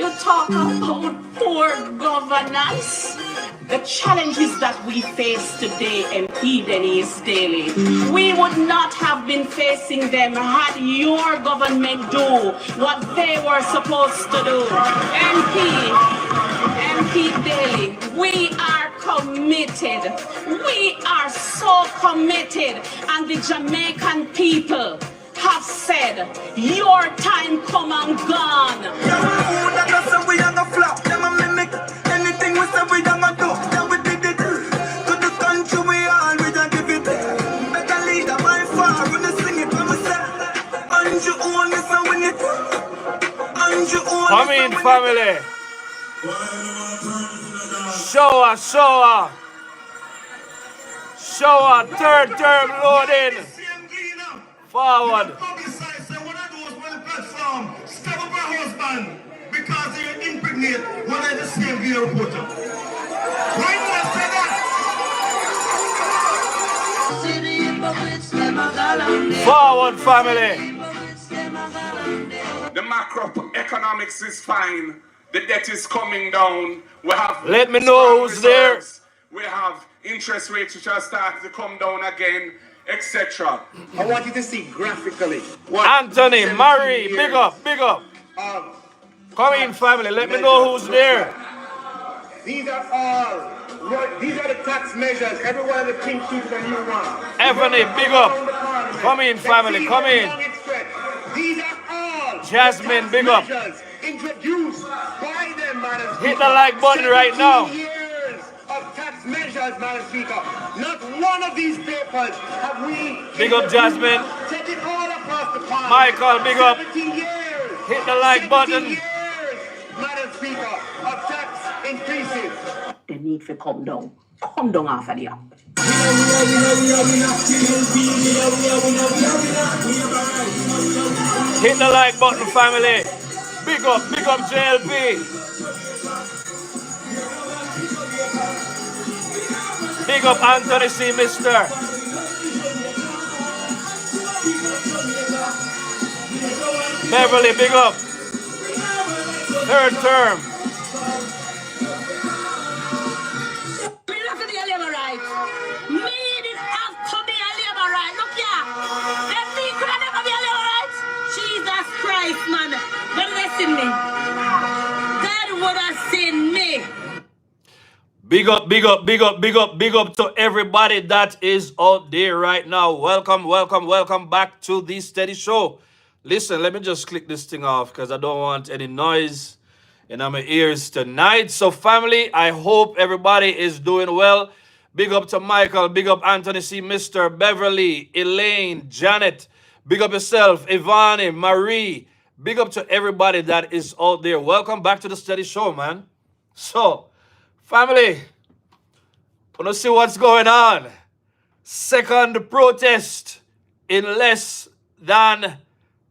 You talk about poor governance. The challenges that we face today, MP Denise Daly, we would not have been facing them had your government do what they were supposed to do. MP Daly, we are committed. We are so committed, and the Jamaican people have said, your time come and gone. Anything we said we gonna do, then we did it. To the country we all, we don't give it. Better leader by far, when they sing it, when we say, and you own it, so win it. And you own it, come in, family. Shower, shower. Shower, third term loading. Forward. Step up our husband because you impregnate one of the same video reporter. Why did I say that? Forward, family. The macroeconomics is fine. The debt is coming down. We have. Let me know who's reserves. There. We have interest rates which are starting to come down again, etc. I want you to see graphically. Anthony, Murray, big up, big up. Come in, family. Let me know who's there. These are the tax measures. Every one of the pink sheets a new one. Anthony, big up. Come in, family. Come in. These are all Jasmine, big up. Introduced by them, Madam Speaker. Hit the like button right now. Years of tax measures, Madam Speaker. Not one of these papers have we. Big up, Jasmine. Taking all across the pond. Michael, big up. 17 years. Hit the like button. Years, Madam Speaker, of tax increases. They need to come down. Come down after the act. Hit the like button, family. Big up JLP. Big up Anthony C. Mister. Beverly, big up. Third term. Man, but listen me. God would have seen me. Big up, big up, big up, big up, big up to everybody that is out there right now. Welcome, welcome, welcome back to the Steady Show. Listen, let me just click this thing off because I don't want any noise in my ears tonight. So family, I hope everybody is doing well. Big up to Michael, big up Anthony C. Mr. Beverly, Elaine, Janet. Big up yourself, Ivani, Marie. Big up to everybody that is out there. Welcome back to the Steady Show, man. So, family, wanna see what's going on. Second protest in less than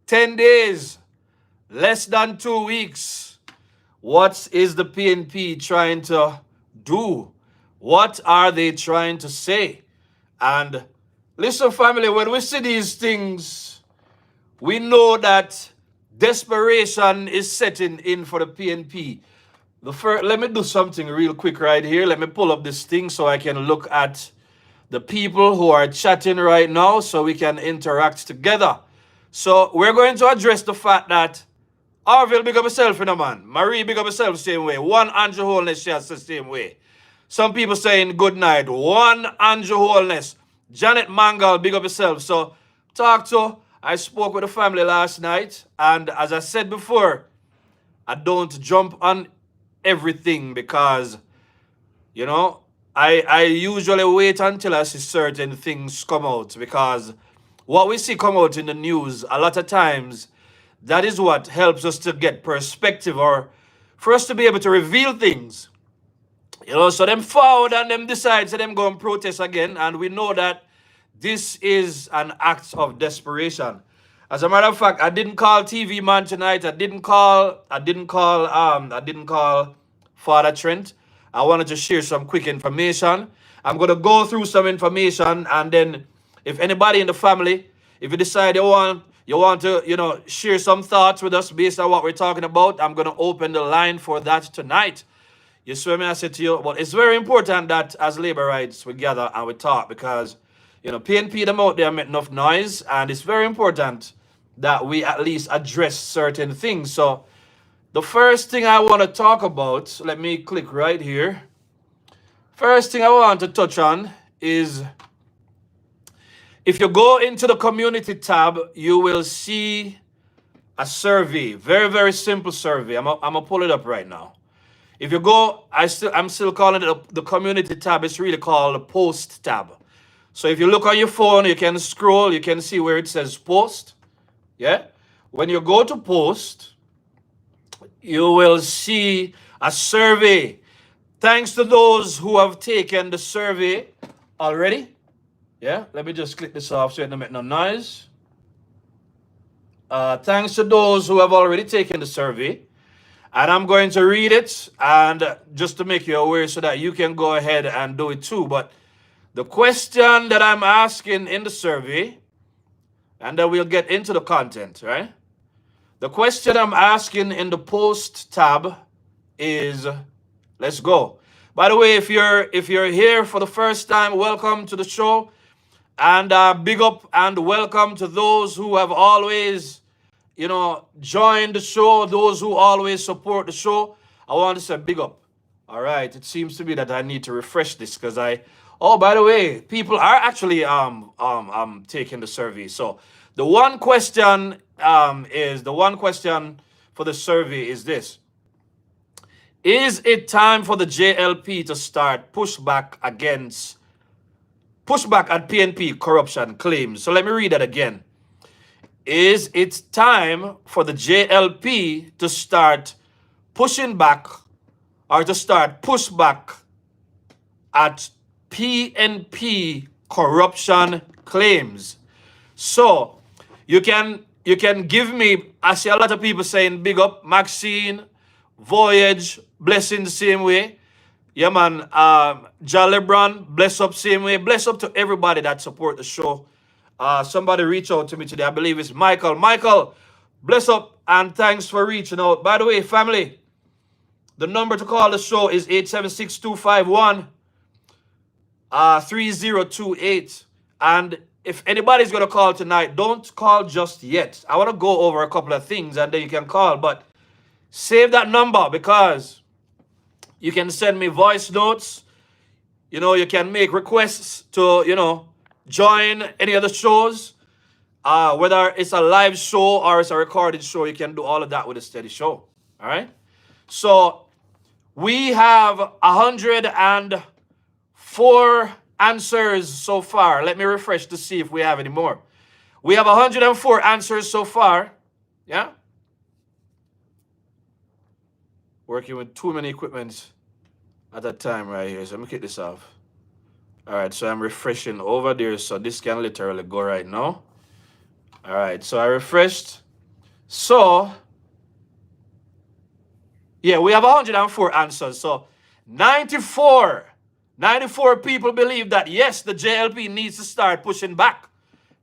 10 days, less than 2 weeks. What is the PNP trying to do? What are they trying to say? And listen, family, when we see these things, we know that desperation is setting in for the PNP. Let me do something real quick right here. Let me pull up this thing so I can look at the people who are chatting right now so we can interact together. So we're going to address the fact that Arville big up himself, you know, man. Marie big up herself same way. One Andrew Holness shares the same way. Some people saying good night. One Andrew Holness. Janet Mangal, big up yourself. So, I spoke with the family last night, and as I said before, I don't jump on everything because, you know, I usually wait until I see certain things come out because what we see come out in the news, a lot of times, that is what helps us to get perspective or for us to be able to reveal things. You know, so them forward and them decide to them go and protest again, and we know that this is an act of desperation. As a matter of fact, I didn't call TV Man tonight. I didn't call Father Trent. I wanted to share some quick information. I'm gonna go through some information, and then if anybody in the family, if you decide you want you want to, share some thoughts with us based on what we're talking about, I'm going to open the line for that tonight. You see what I said to you? But it's very important that as labor rights, we gather and we talk because, PNP them out there make enough noise, and it's very important that we at least address certain things. So the first thing I want to talk about, let me click right here. First thing I want to touch on is, if you go into the community tab, you will see a survey. Very, very simple survey. I'm gonna pull it up right now. If you go, I'm still calling it the community tab. It's really called the post tab. So if you look on your phone, you can scroll, you can see where it says post. Yeah. When you go to post, you will see a survey. Thanks to those who have taken the survey already. Yeah, let me just click this off so it doesn't make no noise. Thanks to those who have already taken the survey. And I'm going to read it, and just to make you aware so that you can go ahead and do it too. But the question that I'm asking in the survey, and then we'll get into the content, right? The question I'm asking in the post tab is, let's go. By the way, if you're here for the first time, welcome to the show. And big up and welcome to those who have always, join the show, those who always support the show. I want to say big up. All right, it seems to be that I need to refresh this because by the way, people are actually taking the survey. So the one question for the survey is this: is it time for the JLP to start pushback at PNP corruption claims? So let me read that again. Is it time for the JLP to start pushing back or to start pushback at PNP corruption claims? So you can give me, I see a lot of people saying big up, Maxine, Voyage, blessing the same way. Yeah, man. Jalebron, bless up same way. Bless up to everybody that support the show. Somebody reached out to me today. I believe it's Michael. Michael, bless up and thanks for reaching out. By the way, family, the number to call the show is 876-251-3028. And if anybody's going to call tonight, don't call just yet. I want to go over a couple of things and then you can call. But save that number because you can send me voice notes. You can make requests to, join any of the shows. Whether it's a live show or it's a recorded show, you can do all of that with a steady show. All right? So we have 104 answers so far. Let me refresh to see if we have any more. We have 104 answers so far. Yeah? Working with too many equipment at that time right here. So let me kick this off. All right, so I'm refreshing over there. So this can literally go right now. All right, so I refreshed. So, yeah, we have 104 answers. So 94 people believe that, yes, the JLP needs to start pushing back.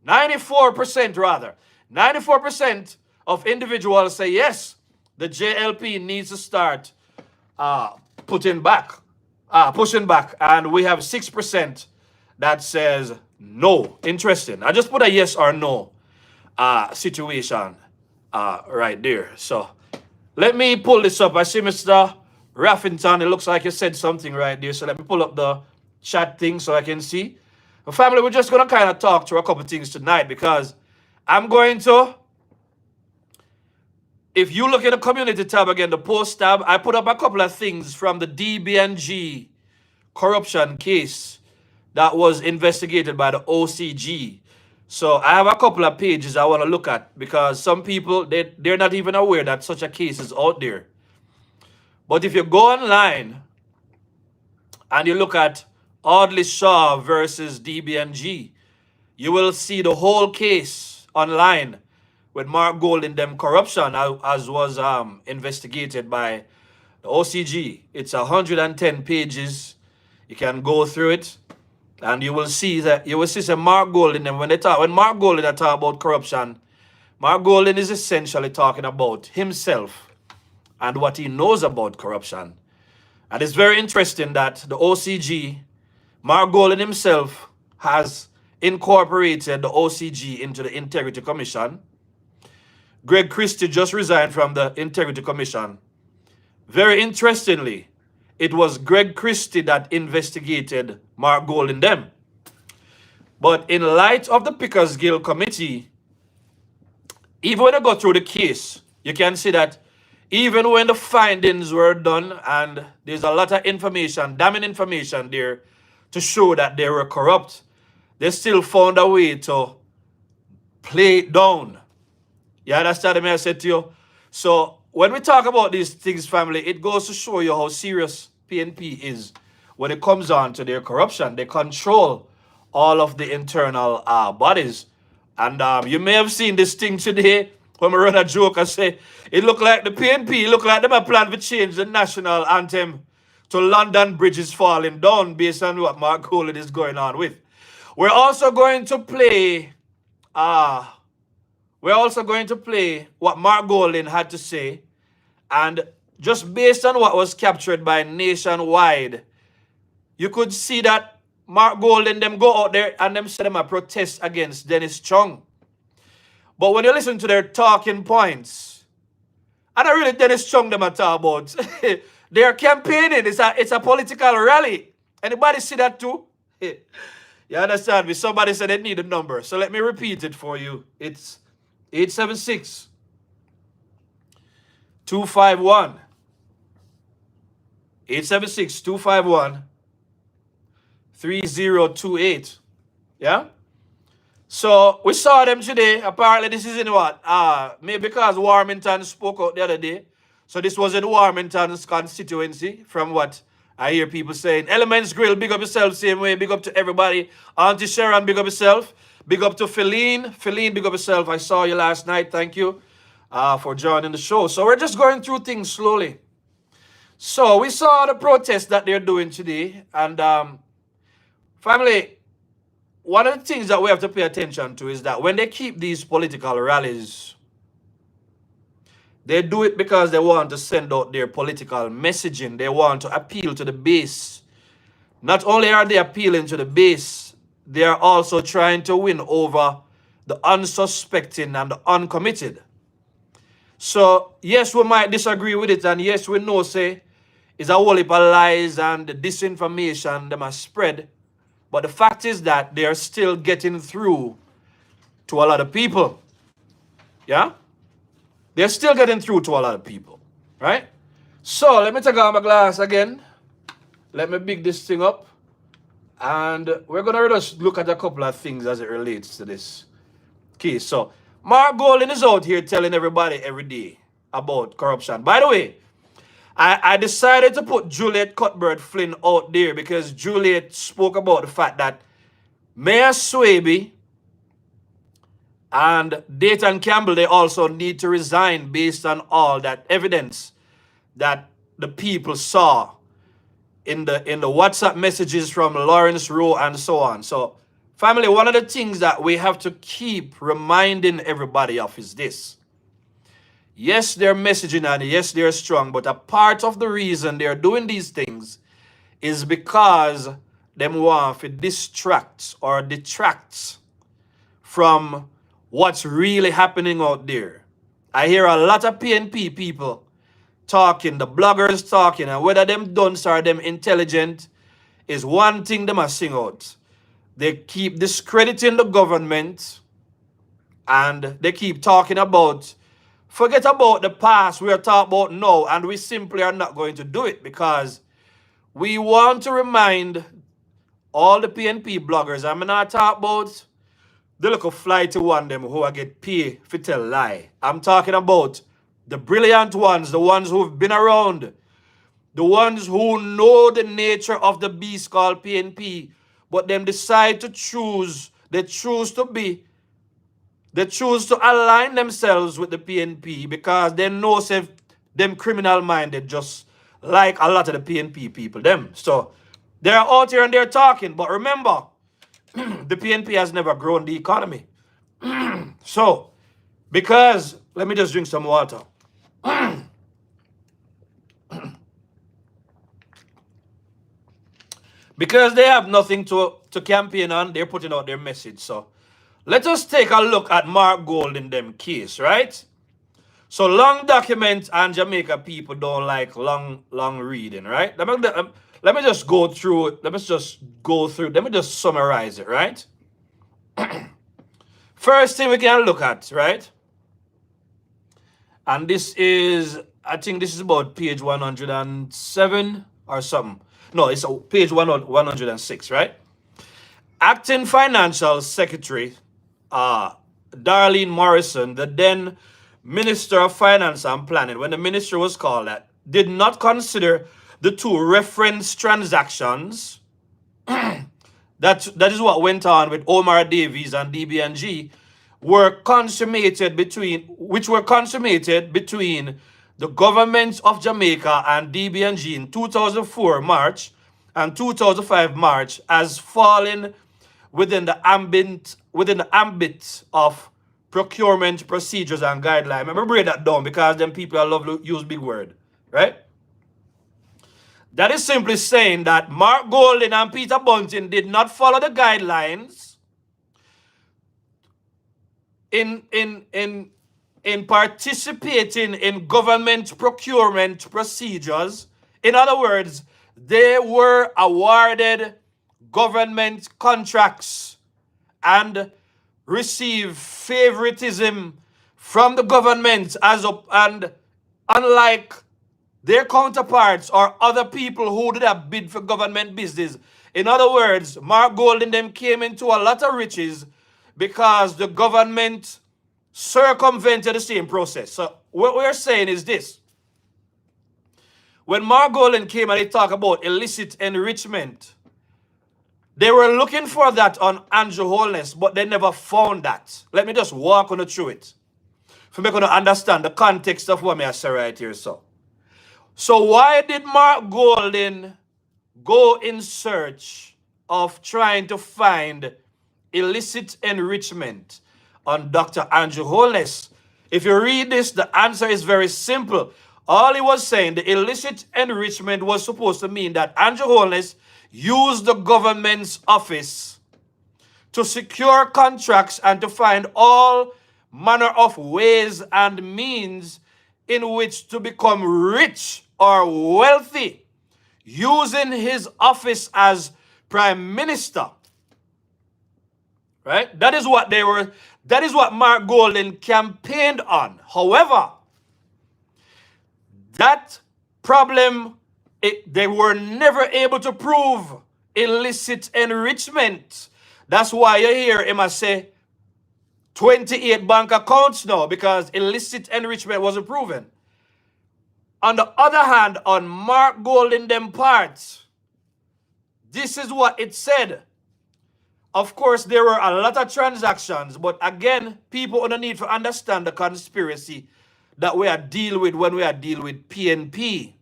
94% rather. 94% of individuals say, yes, the JLP needs to start pushing back. And we have 6% that says no. Interesting. I just put a yes or no situation right there. So let me pull this up. I see Mr. Raffington. It looks like you said something right there. So let me pull up the chat thing so I can see. Well, family, we're just going to kind of talk through a couple things tonight because I'm going to, if you look at the community tab again, the post tab, I put up a couple of things from the DBNG corruption case that was investigated by the OCG. So I have a couple of pages I want to look at because some people, they're not even aware that such a case is out there. But if you go online and you look at Audley Shaw versus DBNG, you will see the whole case online with Mark Gold in them corruption as was investigated by the OCG. It's 110 pages. You can go through it and you will see some Mark Gold in them. When Mark Gold talk about corruption, Mark Golding is essentially talking about himself and what he knows about corruption. And it's very interesting that the OCG, Mark Golding himself, has incorporated the OCG into the Integrity Commission. Greg Christie just resigned from the Integrity Commission. Very interestingly, it was Greg Christie that investigated Mark Golding them. But in light of the Pickers Guild Committee, even when I go through the case, you can see that even when the findings were done and there's a lot of information, damning information there to show that they were corrupt, they still found a way to play it down. You understand what I said to you? So when we talk about these things, family, it goes to show you how serious PNP is when it comes on to their corruption. They control all of the internal bodies. And you may have seen this thing today when we run a joke and say, it look like the PNP, look like them a plan to change the national anthem to London Bridge is falling down based on what Mark Golding is going on with. We're also going to play what Mark Golding had to say, and just based on what was captured by Nationwide, you could see that Mark Golding them go out there and them say them a protest against Dennis Chung. But when you listen to their talking points, and I really Dennis Chung them a talk about, they are campaigning. It's a political rally. Anybody see that too? You understand me? Somebody said they need a number. So let me repeat it for you. It's 876 251 876 251 3028. Yeah? So we saw them today. Apparently this is in what? Maybe because Warmington spoke out the other day. So this was in Warmington's constituency, from what I hear people saying. Elements Grill, big up yourself same way. Big up to everybody. Auntie Sharon, big up yourself. Big up to Flynn. Flynn, big up yourself. I saw you last night. Thank you for joining the show. So we're just going through things slowly. So we saw the protest that they're doing today. And family, one of the things that we have to pay attention to is that when they keep these political rallies, they do it because they want to send out their political messaging. They want to appeal to the base. Not only are they appealing to the base, they are also trying to win over the unsuspecting and the uncommitted. So, yes, we might disagree with it, and yes, we know, say, it's a whole heap of lies and disinformation that must spread. But the fact is that they are still getting through to a lot of people. Yeah? They're still getting through to a lot of people. Right? So, let me take out my glass again. Let me big this thing up. And we're going to just look at a couple of things as it relates to this case. So, Mark Golding is out here telling everybody every day about corruption. By the way, I decided to put Juliet, Cuthbert, Flynn out there because Juliet spoke about the fact that Mayor Swaby and Dayton Campbell, they also need to resign based on all that evidence that the people saw in the WhatsApp messages from Lawrence Rowe and so on. So, family, one of the things that we have to keep reminding everybody of is this. Yes, they're messaging and yes, they're strong, but a part of the reason they're doing these things is because them want to distract or detract from what's really happening out there. I hear a lot of PNP people talking, the bloggers talking, and whether them dunce or them intelligent is one thing they must sing out. They keep discrediting the government and they keep talking about, forget about the past, we are talking about now, and we simply are not going to do it because we want to remind all the PNP bloggers, I'm not talking about the little flighty one them who I get paid for tell lie. I'm talking about the brilliant ones, the ones who've been around, the ones who know the nature of the beast called PNP, but them decide to choose, they choose to align themselves with the PNP because they know if them criminal minded just like a lot of the PNP people, them. So they're out here and they're talking, but remember, the PNP has never grown the economy. So Because, let me just drink some water. Because they have nothing to campaign on, they're putting out their message. So let us take a look at Mark Gold in them case, right? So long documents and Jamaica people don't like long reading, right? Let me just go through it. Let me just summarize it, right? First thing we can look at, right? And this is, I think this is about page 107 or something. No, it's page 106, right? Acting Financial Secretary, Darlene Morrison, the then Minister of Finance and Planning, when the minister was called that, did not consider the two reference transactions. That is what went on with Omar Davies and DBNG, which were consummated between the governments of Jamaica and DBNG in 2004 March and 2005 March, as falling within the ambit of procurement procedures and guidelines. Remember, break that down because them people love to use big word, right? That is simply saying that Mark Golding and Peter Bunting did not follow the guidelines in participating in government procurement procedures. In other words, they were awarded government contracts and receive favoritism from the government and unlike their counterparts or other people who did have bid for government business. In other words, Mark Gold and them came into a lot of riches because the government circumvented the same process. So what we're saying is this. When Mark Golding came and he talked about illicit enrichment, they were looking for that on Andrew Holness, but they never found that. Let me just walk on through it for me to understand the context of what I say right here. So why did Mark Golding go in search of trying to find illicit enrichment on Dr. Andrew Holness? If you read this, the answer is very simple. All he was saying, the illicit enrichment was supposed to mean that Andrew Holness used the government's office to secure contracts and to find all manner of ways and means in which to become rich or wealthy, using his office as prime minister. Right? That is what Mark Golding campaigned on. However, that problem, they were never able to prove illicit enrichment. That's why you hear him say 28 bank accounts now, because illicit enrichment wasn't proven. On the other hand, on Mark Golding them parts, this is what it said. Of course, there were a lot of transactions, but again, people don't need to understand the conspiracy that we are dealing with when we are dealing with PNP.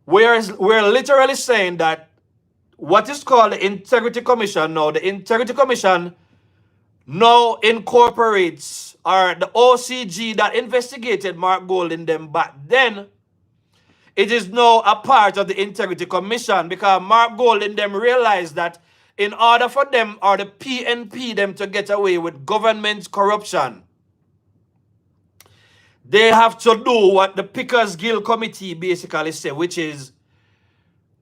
We're literally saying that what is called the Integrity Commission now, the Integrity Commission now incorporates, or the OCG that investigated Mark Golding them back then, it is now a part of the Integrity Commission because Mark Golding them realized that in order for them or the PNP them to get away with government corruption, they have to do what the Pickers Guild Committee basically say, which is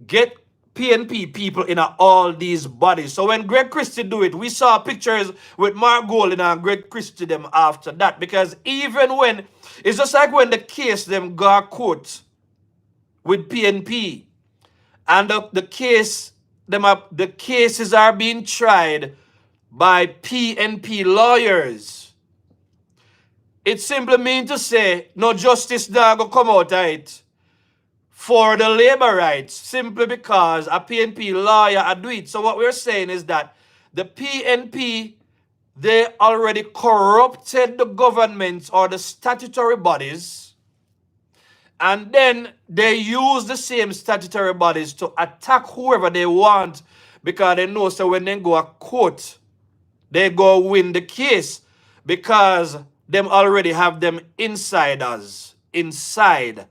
get PNP people in all these bodies. So when Greg Christie do it, we saw pictures with Mark Golding and Greg Christie them after that. Because even when, it's just like when the case them got court with PNP and the cases are being tried by PNP lawyers. It simply means to say no justice dog will come out of it for the labor rights simply because a PNP lawyer had do it. So what we're saying is that the PNP, they already corrupted the governments or the statutory bodies, and then they use the same statutory bodies to attack whoever they want because they know so when they go to court, they go win the case. because them already have them insiders inside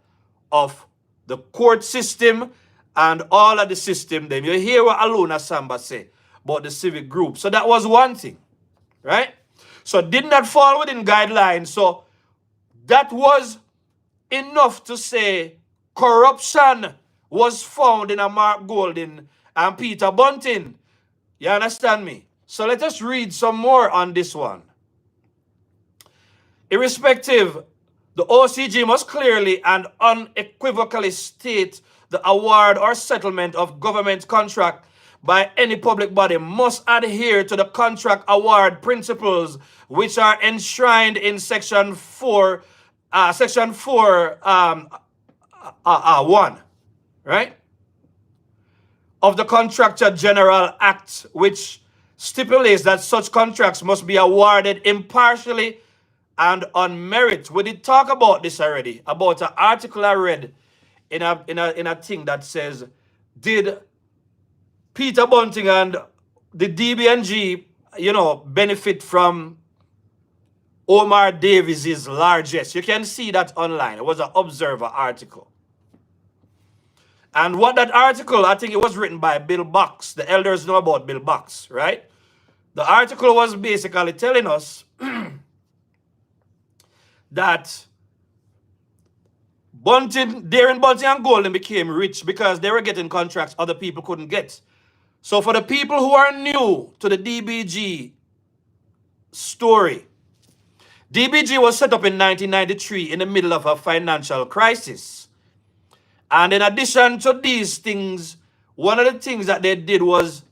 of the court system and all of the system. Them, you hear what Aluna Samba say about the civic group. So that was one thing, right? So did not fall within guidelines. So that was enough to say corruption was found in a Mark Golding and Peter Bunting. You understand me? So let us read some more on this one. Irrespective, the OCG must clearly and unequivocally state the award or settlement of government contract by any public body must adhere to the contract award principles which are enshrined in Section 4, 1, right, of the Contractor General Act, which stipulates that such contracts must be awarded impartially and on merit. We did talk about this already, about an article I read in a thing that says, did Peter Bunting and the DBNG, benefit from Omar Davies's largesse? You can see that online. It was an Observer article. And what that article, I think it was written by Bill Box. The elders know about Bill Box, right? The article was basically telling us that Darren Bunting and Golden became rich because they were getting contracts other people couldn't get. So for the people who are new to the DBG story, DBG was set up in 1993 in the middle of a financial crisis. And in addition to these things, one of the things that they did was,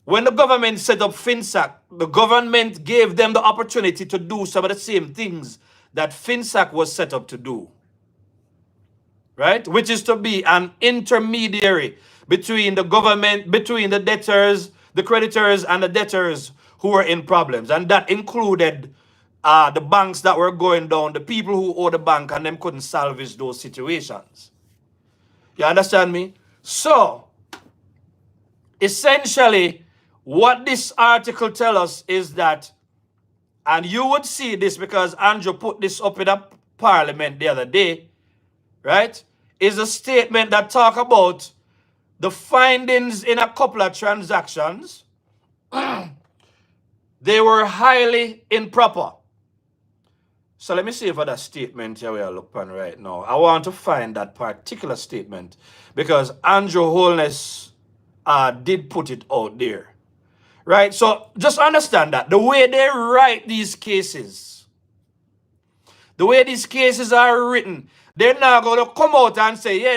when the government set up FinSac, the government gave them the opportunity to do some of the same things that FinSac was set up to do, right? Which is to be an intermediary between the government, between the debtors, the creditors, and the debtors who were in problems. And that included the banks that were going down, the people who owe the bank and them couldn't salvage those situations. You understand me? So, essentially, what this article tells us is that, and you would see this because Andrew put this up in a parliament the other day, right? Is a statement that talk about the findings in a couple of transactions. They were highly improper. So let me see for that statement here we are looking right now. I want to find that particular statement because Andrew Holness did put it out there. Right? So just understand that the way they write these cases, the way these cases are written, they're not going to come out and say, yeah,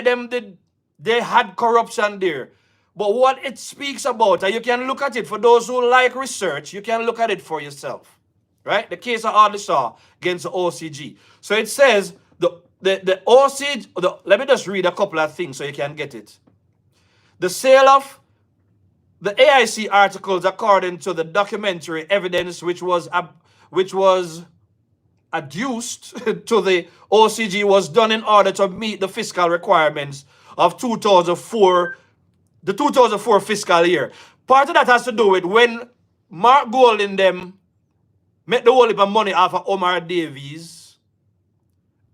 they had corruption there. But what it speaks about, and you can look at it, for those who like research, you can look at it for yourself. Right? The case of Ardishaw against the OCG. So it says, the OCG, let me just read a couple of things so you can get it. The sale of the AIC articles, according to the documentary evidence which was adduced to the OCG, was done in order to meet the fiscal requirements of 2004, the 2004 fiscal year. Part of that has to do with when Mark Golding them make the whole heap of money off of Omar Davies,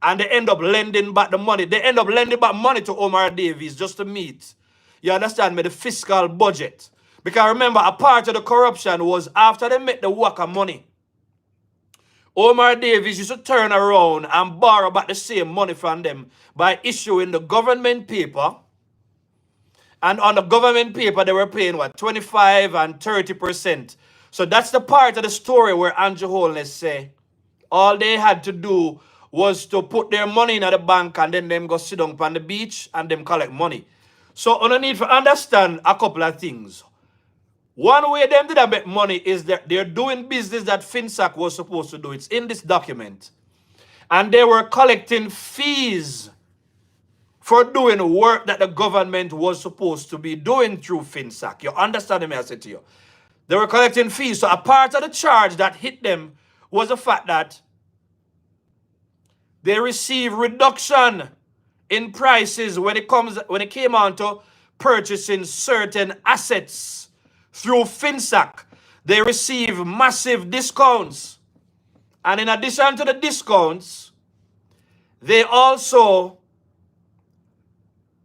and they end up lending back the money. They end up lending back money to Omar Davies just to meet, you understand me, the fiscal budget. Because remember, a part of the corruption was after they make the whack of money, Omar Davies used to turn around and borrow back the same money from them by issuing the government paper. And on the government paper, they were paying, 25 and 30%. So that's the part of the story where Andrew Holness say all they had to do was to put their money in the bank and then them go sit down on the beach and them collect money. So on need to understand a couple of things. One way them did make money is that they're doing business that FinSac was supposed to do. It's in this document. And they were collecting fees for doing work that the government was supposed to be doing through FinSac. You understand me, I said to you. They were collecting fees. So a part of the charge that hit them was the fact that they receive reduction in prices when it came on to purchasing certain assets through FinSac. They receive massive discounts. And in addition to the discounts, they also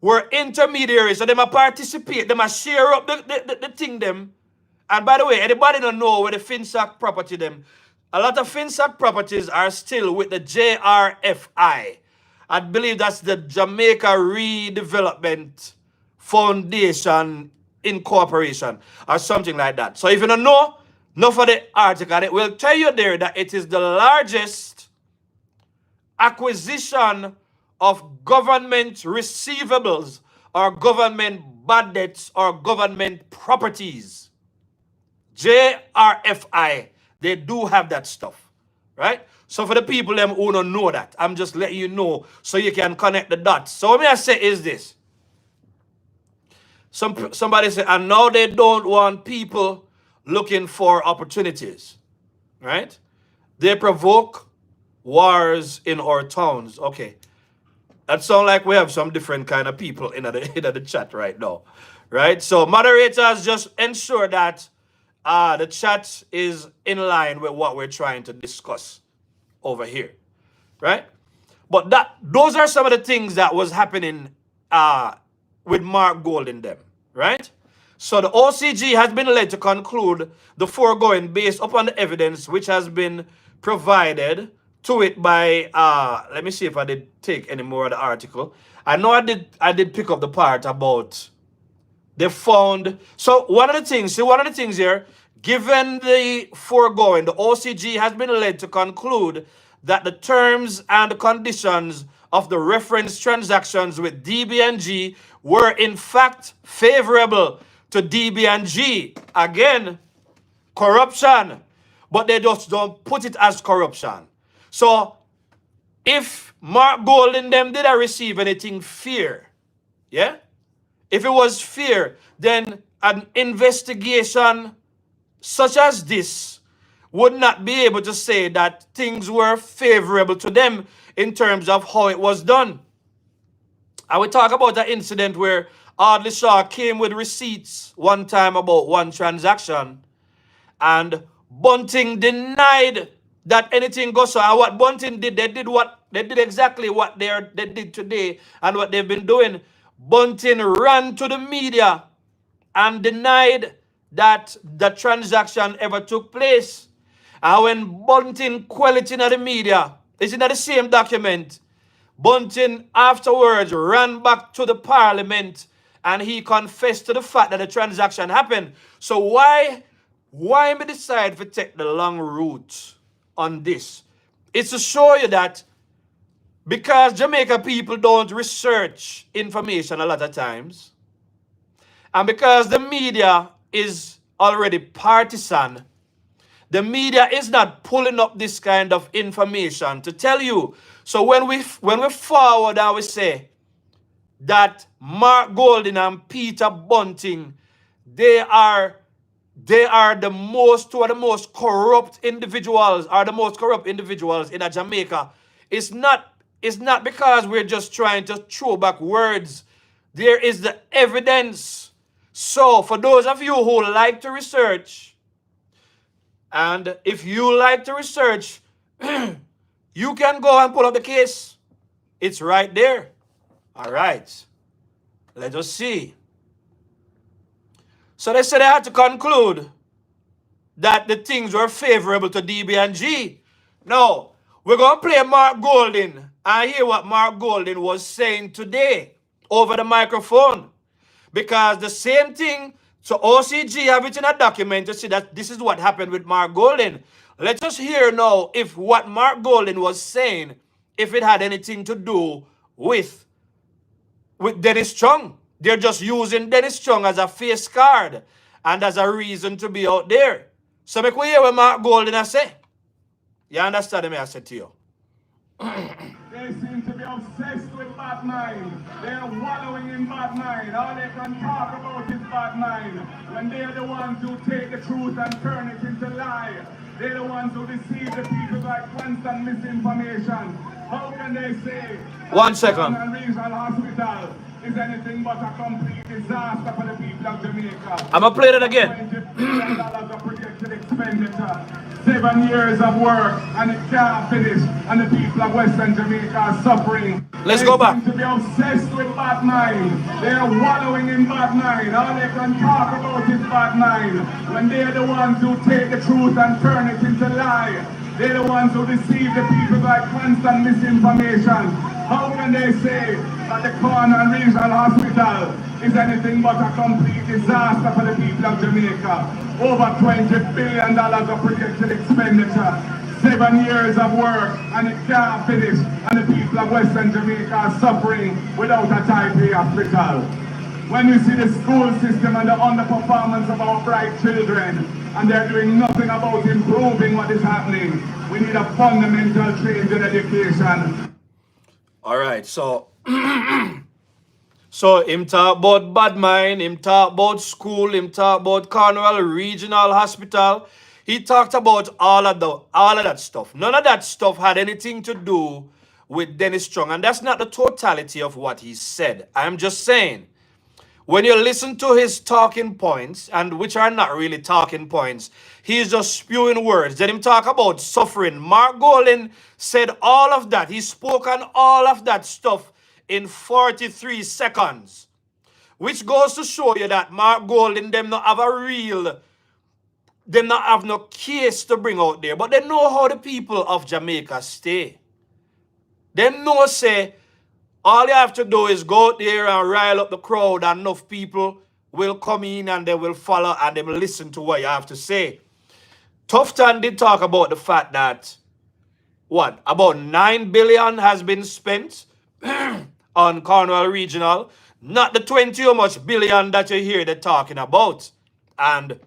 were intermediaries. So they might participate, they might share up the thing them. And by the way, anybody don't know where the FinSac property them, a lot of FinSac properties are still with the JRFI. I believe that's the Jamaica Redevelopment Foundation Incorporation or something like that. So if you don't know, no for the article, it will tell you there that it is the largest acquisition of government receivables or government bad debts or government properties. JRFI, they do have that stuff, right? So for the people them who don't know that, I'm just letting you know so you can connect the dots. So what I say is this. Somebody said, and now they don't want people looking for opportunities, right? They provoke wars in our towns. Okay. That sounds like we have some different kind of people in the chat right now, right? So moderators, just ensure that the chat is in line with what we're trying to discuss over here, right? But those are some of the things that was happening with Mark Gold in them, right? So the OCG has been led to conclude the foregoing based upon the evidence which has been provided to it by, let me see if I did take any more of the article. I know I did pick up the part about they found, so one of the things here, given the foregoing, the OCG has been led to conclude that the terms and the conditions of the reference transactions with DBNG were in fact favorable to DBNG. Again, corruption, but they just don't put it as corruption. So if Mark Gold and them did I receive anything fair, yeah? If it was fair, then an investigation such as this would not be able to say that things were favorable to them in terms of how it was done. I will talk about an incident where Audley Shaw came with receipts one time about one transaction, and Bunting denied that anything goes on. And what Bunting did, they did exactly what they did today and what they've been doing. Bunting ran to the media and denied that the transaction ever took place. And when Bunting quelled it in the media, it's in the same document. Bunting afterwards ran back to the parliament and he confessed to the fact that the transaction happened. So why me decide to take the long route on this? It's to show you that because Jamaica people don't research information a lot of times, and because the media is already partisan, the media is not pulling up this kind of information to tell you. So when we forward and we say that Mark Golding and Peter Bunting, they are the most, two of the most corrupt individuals, are the most corrupt individuals in Jamaica. It's not because we're just trying to throw back words. There is the evidence. So for those of you who like to research, and if you like to research, you can go and pull up the case. It's right there. All right. Let us see. So they said they had to conclude that the things were favorable to DBNG. Now, we're going to play Mark Golding and hear what Mark Golding was saying today over the microphone. Because the same thing, so OCG have it in a document to see that this is what happened with Mark Golding. Let's just hear now if what Mark Golding was saying, if it had anything to do with Dennis Chung. They're just using Dennis Chung as a face card and as a reason to be out there. So make we hear what Mark Golding has say. You understand me I said to you? They seem to be obsessed with bad mind. They're wallowing in bad mind. All they can talk about is bad mind. When they're the ones who take the truth and turn it into lie. They're the ones who deceive the people by constant misinformation. How can they say 1 second. Regional Hospital is anything but a complete disaster for the people of Jamaica? I'm going to play that again. $20 billion of projected expenditure. 7 years of work and it can't finish, and the people of Western Jamaica are suffering. Let's go back. They seem to be obsessed with bad mind. They are wallowing in bad mind. All they can talk about is bad mind. When they are the ones who take the truth and turn it into lie. They're the ones who deceive the people by constant misinformation. How can they say that the corner and regional hospital is anything but a complete disaster for the people of Jamaica? Over $20 billion of projected expenditure. 7 years of work and it can't finish, and the people of Western Jamaica are suffering without a type A hospital. When we see the school system and the underperformance of our bright children, and they're doing nothing about improving what is happening, we need a fundamental change in education. All right, so so him talk about bad mind, him talk about school, him talk about Cornwall Regional Hospital. He talked about all of that stuff. None of that stuff had anything to do with Dennis Strong, and that's not the totality of what he said. I'm just saying, when you listen to his talking points, and which are not really talking points, he's just spewing words. Let him talk about suffering. Mark Golden said all of that. He spoke on all of that stuff in 43 seconds, which goes to show you that Mark Golden, them not have no case to bring out there, but they know how the people of Jamaica stay. They know, say, all you have to do is go out there and rile up the crowd, and enough people will come in and they will follow and they will listen to what you have to say. Tufton did talk about the fact that, about 9 billion has been spent on Cornwall Regional, not the 20 or much billion that you hear they're talking about. And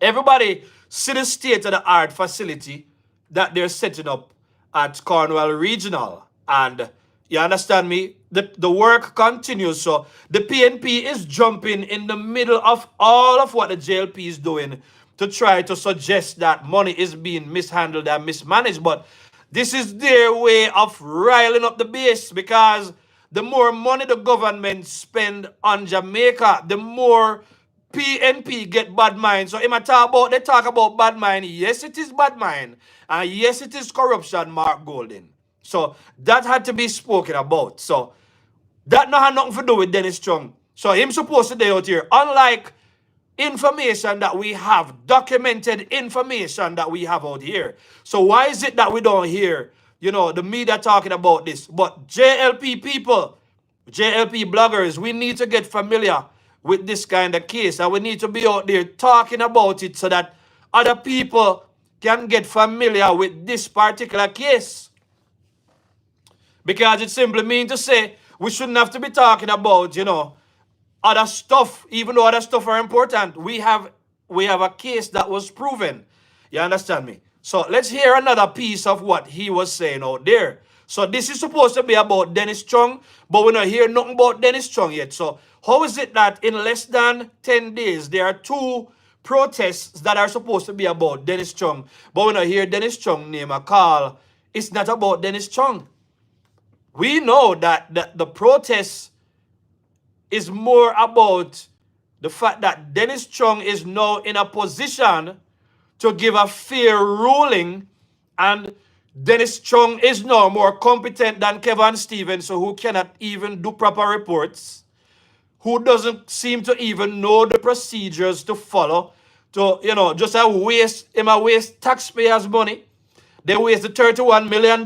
everybody see the state-of-the-art facility that they're setting up at Cornwall Regional. And you understand me? The work continues. So the PNP is jumping in the middle of all of what the JLP is doing to try to suggest that money is being mishandled and mismanaged. But this is their way of riling up the base, because the more money the government spend on Jamaica, the more PNP get bad mind. So they talk about bad mind. Yes, it is bad mind. And yes, it is corruption, Mark Golden. So that had to be spoken about. So that not had nothing to do with Dennis Strong. So him supposed to be out here. Unlike information that we have, documented information that we have out here. So why is it that we don't hear, the media talking about this? But JLP people, JLP bloggers, we need to get familiar with this kind of case, and we need to be out there talking about it so that other people can get familiar with this particular case. Because it simply means to say we shouldn't have to be talking about, other stuff, even though other stuff are important. We have a case that was proven. You understand me? So let's hear another piece of what he was saying out there. So this is supposed to be about Dennis Strong, but we don't hear nothing about Dennis Strong yet. So how is it that in less than 10 days, there are 2 protests that are supposed to be about Dennis Strong, but we don't hear Dennis Strong name a call? It's not about Dennis Strong. We know that the protest is more about the fact that Dennis Strong is now in a position to give a fair ruling, and Dennis Strong is now more competent than Kevin Stevens, who cannot even do proper reports, who doesn't seem to even know the procedures to follow, to, just waste taxpayers' money. They waste the $31 million.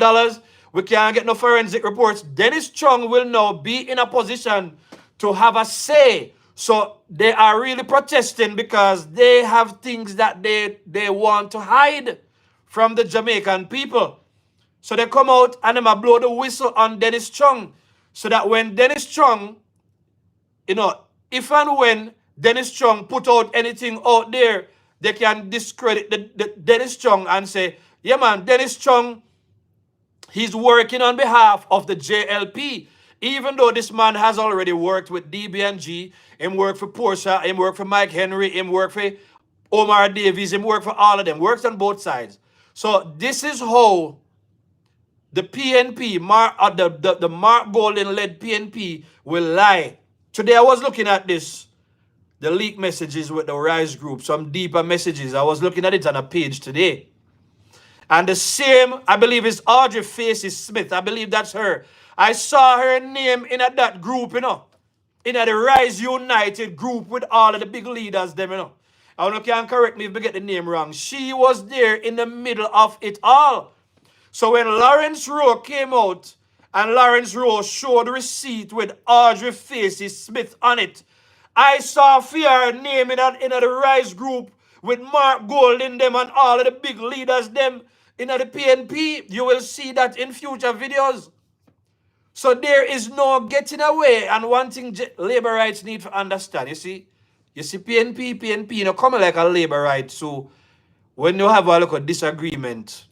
We can't get no forensic reports. Dennis Strong will now be in a position to have a say. So they are really protesting because they have things that they want to hide from the Jamaican people. So they come out and they blow the whistle on Dennis Strong, so that when Dennis Strong, if and when Dennis Strong put out anything out there, they can discredit the Dennis Strong and say, yeah man, Dennis Strong, he's working on behalf of the JLP. Even though this man has already worked with DBNG, him worked for Portia, him worked for Mike Henry, him worked for Omar Davies, him worked for all of them, works on both sides. So this is how the PNP, the Mark Golden-led PNP will lie. Today I was looking at this, the leaked messages with the Rise group, some deeper messages. I was looking at it on a page today. And the same, I believe, is Audrey Faces Smith. I believe that's her. I saw her name in that group, you know. In the Rise United group with all of the big leaders, them, you know. I don't know if you can correct me if I get the name wrong. She was there in the middle of it all. So when Lawrence Rowe came out and Lawrence Rowe showed the receipt with Audrey Faces Smith on it, I saw her name in the Rise group with Mark Gold in them and all of the big leaders them in the PNP. You will see that in future videos. So there is no getting away. And one thing labor rights need to understand, you see PNP, you know, coming like a labor right. So when you have a look at disagreement,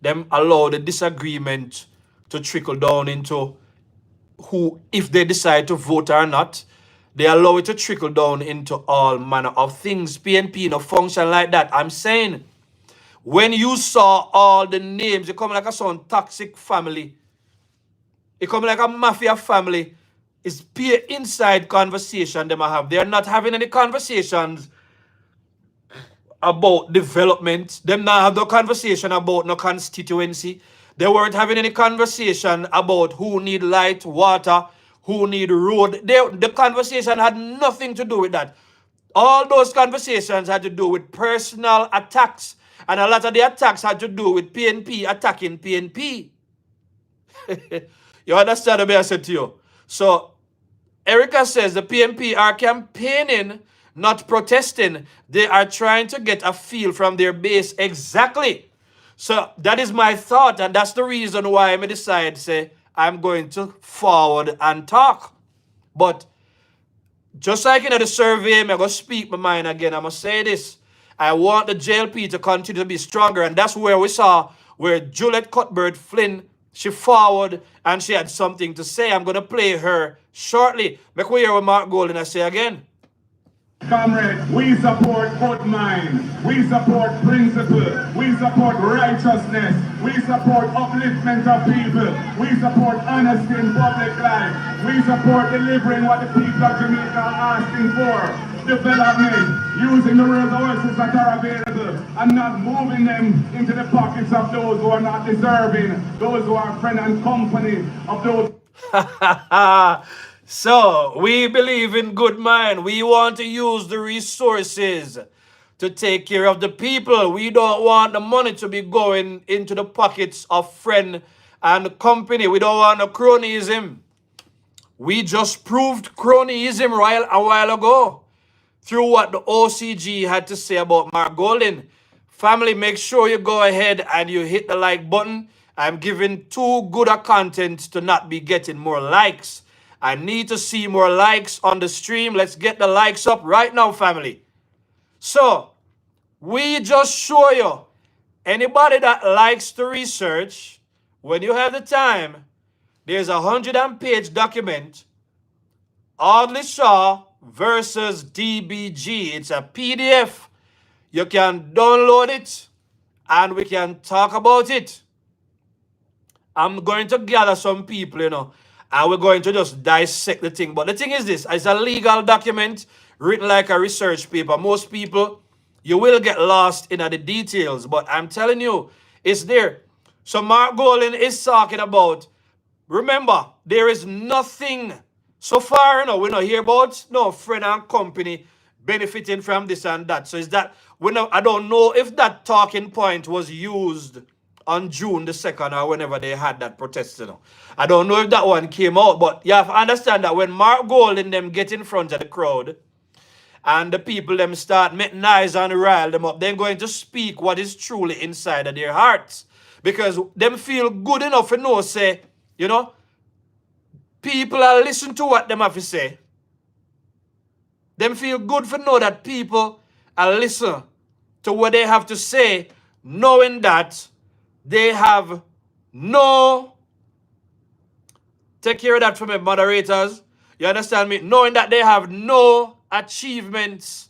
them allow the disagreement to trickle down into who, if they decide to vote or not, they allow it to trickle down into all manner of things. PNP, you know, function like that. I'm saying, when you saw all the names, it come like a some toxic family. It come like a mafia family. It's peer inside conversation them have. They are not having any conversations about development. Them not have no conversation about no constituency. They weren't having any conversation about who need light, water, who need road. The conversation had nothing to do with that. All those conversations had to do with personal attacks. And a lot of the attacks had to do with PNP attacking PNP. You understand what I said to you? So, Erica says the PNP are campaigning, not protesting. They are trying to get a feel from their base. Exactly. So, that is my thought. And that's the reason why I decide, say, I'm going to forward and talk. But, just like in the survey, I'm going to speak my mind again. I'm going to say this. I want the JLP to continue to be stronger. And that's where we saw where Juliet Cuthbert Flynn, she forward and she had something to say. I'm going to play her shortly. Make we hear what Mark Golden I say again. Comrade, we support good mind, we support principle, we support righteousness, we support upliftment of people, we support honesty in public life, we support delivering what the people of Jamaica are asking for. Development, using the resources that are available and not moving them into the pockets of those who are not deserving, those who are friend and company of those. So, we believe in good mind. We want to use the resources to take care of the people. We don't want the money to be going into the pockets of friend and company. We don't want the cronyism. We just proved cronyism a while ago through what the OCG had to say about Mark Golden. Family, make sure you go ahead and you hit the like button. I'm giving too good a content to not be getting more likes. I need to see more likes on the stream. Let's get the likes up right now, family. So, we just show you, anybody that likes to research, when you have the time, there's a 100-page document, Audley Shaw versus DBG. It's a PDF. You can download it and we can talk about it. I'm going to gather some people, you know, and we're going to just dissect the thing. But the thing is this, it's a legal document written like a research paper. Most people, you will get lost in the details, but I'm telling you, it's there. So Mark Golden is talking about, remember, there is nothing so far, you know, we don't hear about no friend and company benefiting from this and that. So is that, I don't know if that talking point was used on June the 2nd or whenever they had that protest, you know. I don't know if that one came out, but you have to understand that when Mark Golden them get in front of the crowd and the people them start making noise and rile them up, they're going to speak what is truly inside of their hearts. Because them feel good enough to know, say, you know, people are listening to what them have to say. Them feel good for know that people are listening to what they have to say, knowing that they have no, take care of that for me, moderators. You understand me? Knowing that they have no achievements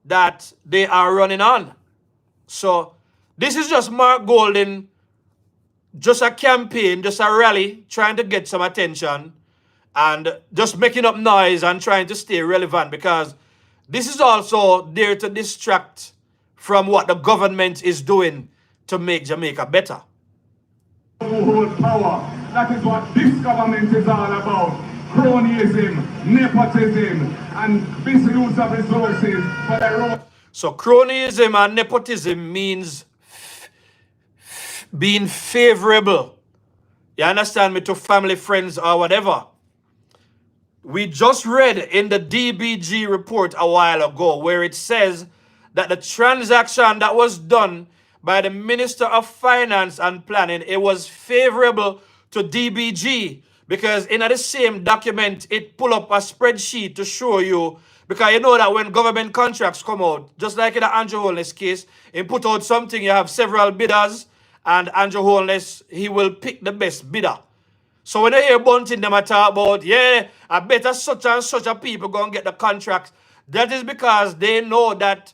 that they are running on. So, this is just Mark Golden, just a campaign, just a rally, trying to get some attention and just making up noise and trying to stay relevant, because this is also there to distract from what the government is doing. to make Jamaica better. Who hold power. That is what this government is all about. Cronyism, nepotism, and misuse of resources for their own. So cronyism and nepotism means being favorable. You understand me? To family, friends, or whatever. We just read in the DBNG report a while ago where it says that the transaction that was done by the Minister of Finance and Planning, it was favorable to DBNG, because in the same document, it pull up a spreadsheet to show you, because you know that when government contracts come out, just like in the Andrew Holness case, he put out something, you have several bidders, and Andrew Holness, he will pick the best bidder. So when you hear Bunting them talk about, yeah, I better such and such a people go and get the contract, that is because they know that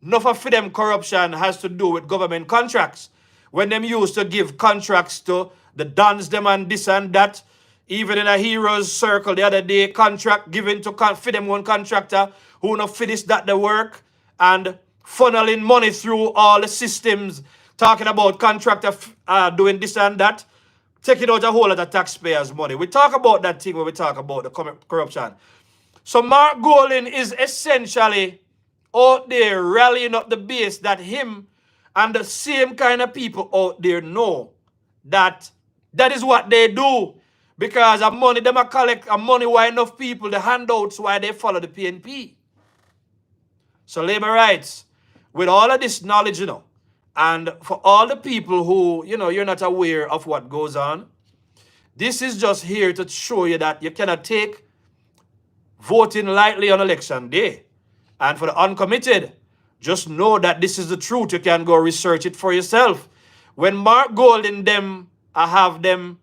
enough of them corruption has to do with government contracts. When them used to give contracts to the dons them and this and that, even in a heroes circle the other day, contract given to for them one contractor who not finish that the work and funneling money through all the systems, talking about contractor doing this and that, taking out a whole lot of taxpayers' money. We talk about that thing when we talk about the corruption. So Mark Golding is essentially out there rallying up the base that him and the same kind of people out there know that that is what they do, because of money them a collect, and money why enough people, the handouts why they follow the PNP. So labor rights, with all of this knowledge, and for all the people who, you're not aware of what goes on, this is just here to show you that you cannot take voting lightly on election day. And for the uncommitted, just know that this is the truth. You can go research it for yourself. When Mark Golding them, I have them,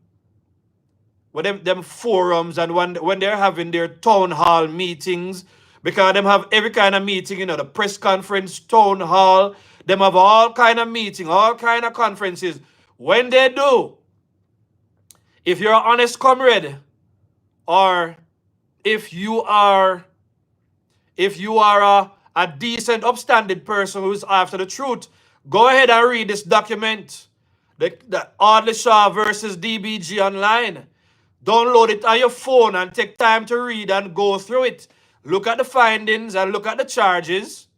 with them forums, and when they're having their town hall meetings, because them have every kind of meeting, the press conference, town hall, them have all kind of meeting, all kind of conferences. When they do, if you're an honest comrade, or if you are a decent, upstanding person who's after the truth, go ahead and read this document, the Audley Shaw versus DBNG online. Download it on your phone and take time to read and go through it. Look at the findings and look at the charges.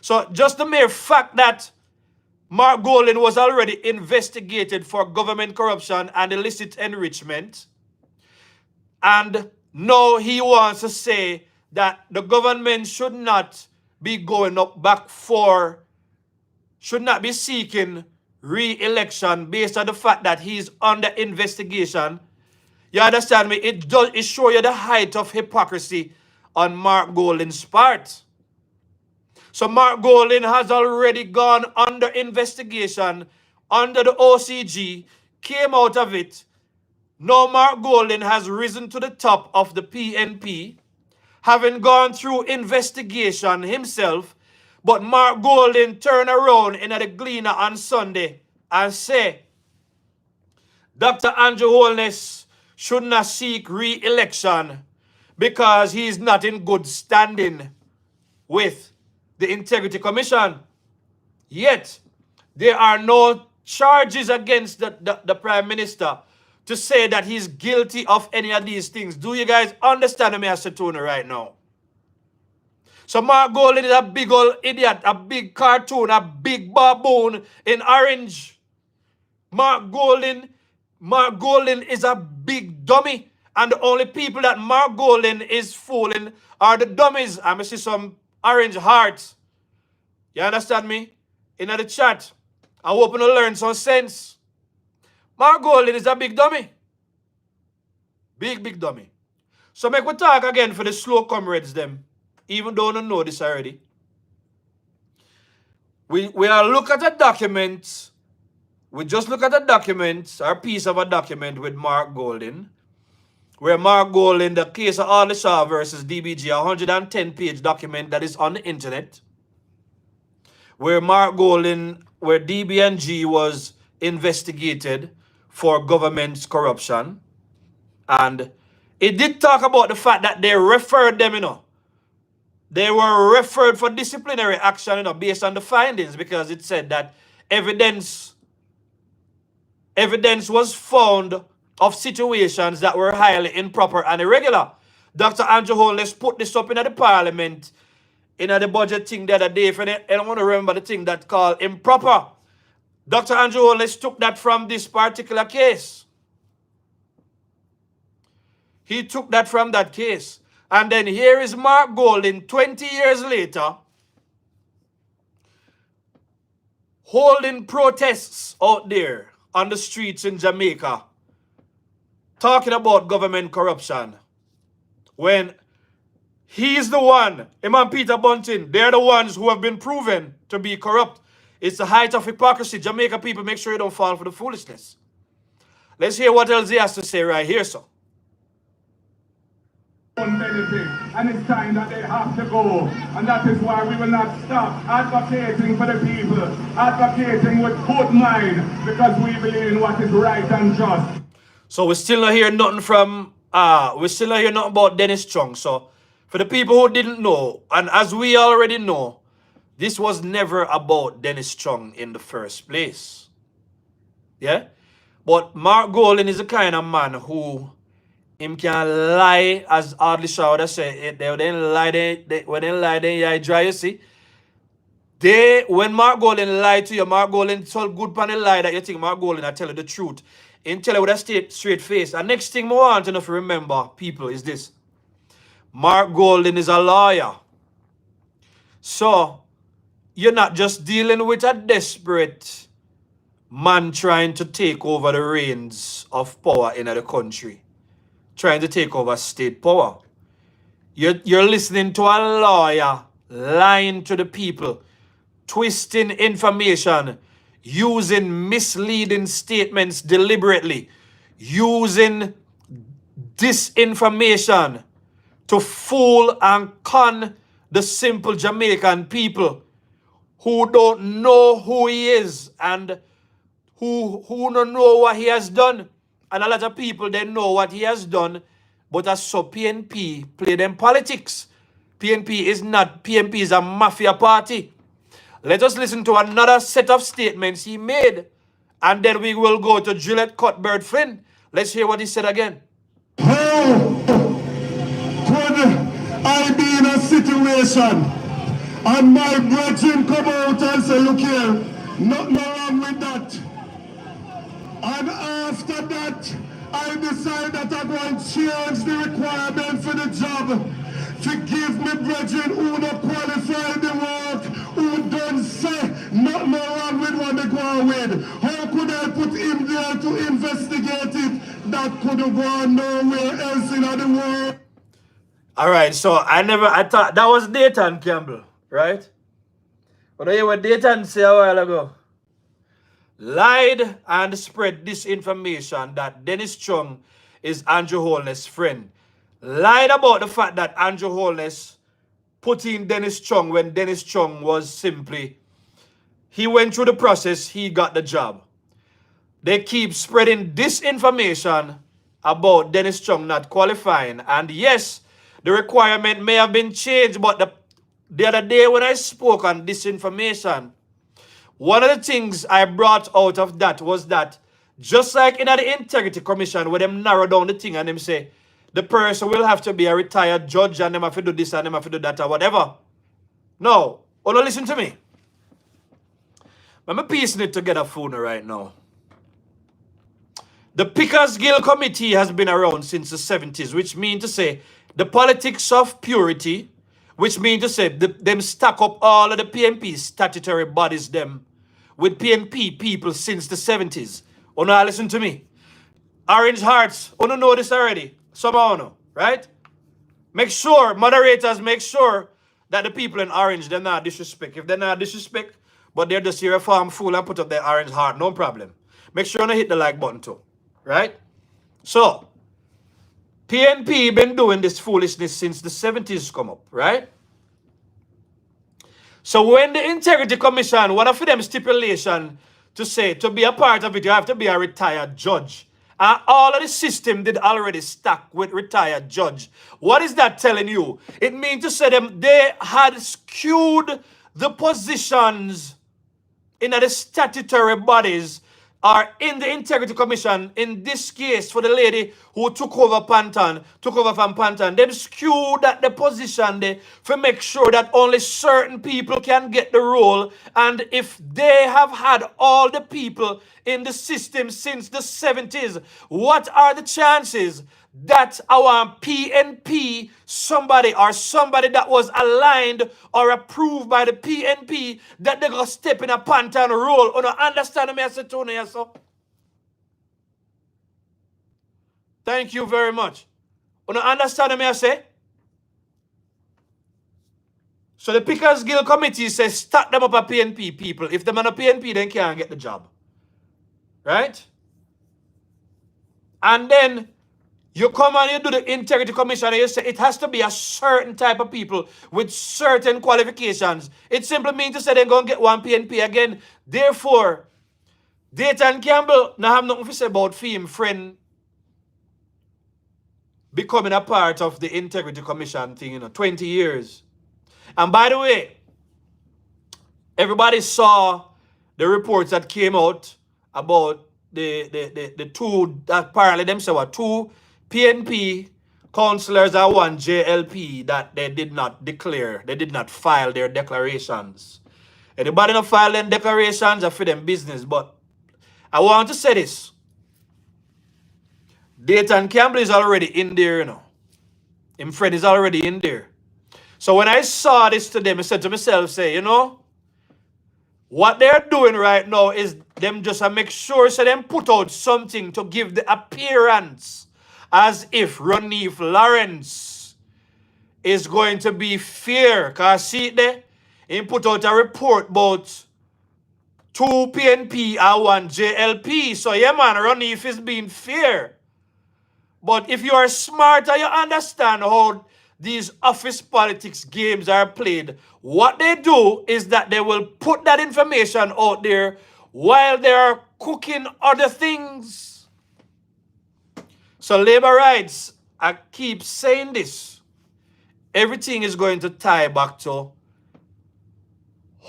So just the mere fact that Mark Golding was already investigated for government corruption and illicit enrichment, and now he wants to say that the government should not be going up back should not be seeking re-election based on the fact that he's under investigation. You understand me? It shows you the height of hypocrisy on Mark Golding's part. So Mark Golding has already gone under investigation under the OCG, came out of it. Now Mark Golding has risen to the top of the PNP, having gone through investigation himself. But Mark Golding turned around in the Gleaner on Sunday and say, Dr. Andrew Holness should not seek re-election because he is not in good standing with the Integrity Commission. Yet, there are no charges against the Prime Minister to say that he's guilty of any of these things. Do you guys understand me as Setuna right now? So Mark Golding is a big old idiot, a big cartoon, a big baboon in orange. Mark Golding is a big dummy. And the only people that Mark Golding is fooling are the dummies. I'm going to see some orange hearts. You understand me? In the chat. I hope you learn some sense. Mark Golding is a big dummy. Big dummy. So make we talk again for the slow comrades them. Even though you don't know this already. We are look at a document. We just look at a document, or piece of a document with Mark Golding. Where Mark Golding, the case of Audley Shaw versus DBNG, a 110-page document that is on the internet. Where Mark Golding, where DBNG was investigated for government corruption. And it did talk about the fact that they referred them, They were referred for disciplinary action, based on the findings, because it said that evidence was found of situations that were highly improper and irregular. Dr. Andrew Holness put this up in the parliament in the budget thing the other day. If I don't want to remember the thing that called improper. Dr. Andrew Holness took that from this particular case. He took that from that case. And then here is Mark Golding 20 years later holding protests out there on the streets in Jamaica talking about government corruption when he's the one, him and Peter Bunting, they're the ones who have been proven to be corrupt. It's the height of hypocrisy. Jamaica people, make sure you don't fall for the foolishness. Let's hear what else he has to say right here, so. Benefit, and it's time that they have to go, and that is why we will not stop advocating for the people, advocating with good mind, because we believe in what is right and just. So we still not hear nothing from we still not hear nothing about Dennis Chung. So for the people who didn't know, and as we already know, this was never about Dennis Chung in the first place. Yeah? But Mark Golding is the kind of man who him can lie, as Audley Shaw would have said, they didn't lie, when they lie, then you dry, you see. When Mark Golding lied to you, Mark Golding told good pan the lie that you think Mark Golding I tell you the truth. And tell you with a straight face. And next thing I want to know if you remember, people, is this. Mark Golding is a lawyer. So, you're not just dealing with a desperate man trying to take over the reins of power in the country. Trying to take over state power. You're listening to a lawyer lying to the people, twisting information, using misleading statements deliberately, using disinformation to fool and con the simple Jamaican people who don't know who he is and who don't know what he has done. And a lot of people, they know what he has done, but as so PNP play them politics. PNP is a mafia party. Let us listen to another set of statements he made, and then we will go to Juliet, Cuthbert, Flynn. Let's hear what he said again. How could I be in a situation and my brethren come out and say, look here, nothing wrong with that. And after that, I decide that I'm going to change the requirement for the job to give me brethren who don't qualify the work, who don't say nothing wrong with what they go on with. How could I put him there to investigate it? That could have gone nowhere else in the world. All right, so I thought that was Dayton Campbell, right? But I hear what Dayton said a while ago. Lied and spread disinformation that Dennis Chung is Andrew Holness' friend. Lied about the fact that Andrew Holness put in Dennis Chung when Dennis Chung was simply, he went through the process, he got the job. They keep spreading disinformation about Dennis Chung not qualifying. And yes, the requirement may have been changed, but the other day when I spoke on disinformation, one of the things I brought out of that was that just like in the Integrity Commission where them narrow down the thing and them say the person will have to be a retired judge and them have to do this and them have to do that or whatever. No, hold on, listen to me. I'm piecing it together for you right now. The Pickers Guild Committee has been around since the 70s, which means to say the politics of purity, which means to say them stack up all of the PNP statutory bodies them with PNP people since the 70s. Oh no, listen to me. Orange Hearts, oh no, know this already. Somehow no, right? Make sure, moderators, make sure that the people in Orange, they're not disrespect. If they're not disrespect, but they're just here a farm fool and put up their Orange Heart, no problem. Make sure you hit the like button too, right? So, PNP been doing this foolishness since the 70s come up, right? So when the Integrity Commission, one of them stipulation to say to be a part of it, you have to be a retired judge. And all of the system did already stack with retired judge. What is that telling you? It means to say they had skewed the positions in the statutory bodies or in the Integrity Commission, in this case for the lady who took over from Pantan, them skew that the position there to make sure that only certain people can get the role. And if they have had all the people in the system since the 70s, what are the chances that our PNP, somebody that was aligned or approved by the PNP, that they go step in a Pantan role? You know, understand me, I say, Tony, so? Thank you very much. You know, understand me, I say? So the Pickers Guild Committee says, stack them up a PNP people. If them are a PNP, then can't get the job. Right? And then you come and you do the Integrity Commission and you say it has to be a certain type of people with certain qualifications. It simply means to say they're going to get one PNP again. Therefore, Dayton Campbell now have nothing to say about him friend becoming a part of the Integrity Commission thing, 20 years. And by the way, everybody saw the reports that came out about the two, that apparently them say were two PNP councillors and one JLP that they did not declare, they did not file their declarations. Anybody not file them declarations are for them business, but I want to say this. Dayton Campbell is already in there, Him friend is already in there. So when I saw this today, I said to myself, say, what they're doing right now is them just make sure so them put out something to give the appearance as if Ronif Lawrence is going to be fair. Because see there, he put out a report about 2 PNP and 1 JLP. So yeah man, Ronif is being fair. But if you are smart and you understand how these office politics games are played, what they do is that they will put that information out there while they are cooking other things. So labor rights, I keep saying this, everything is going to tie back to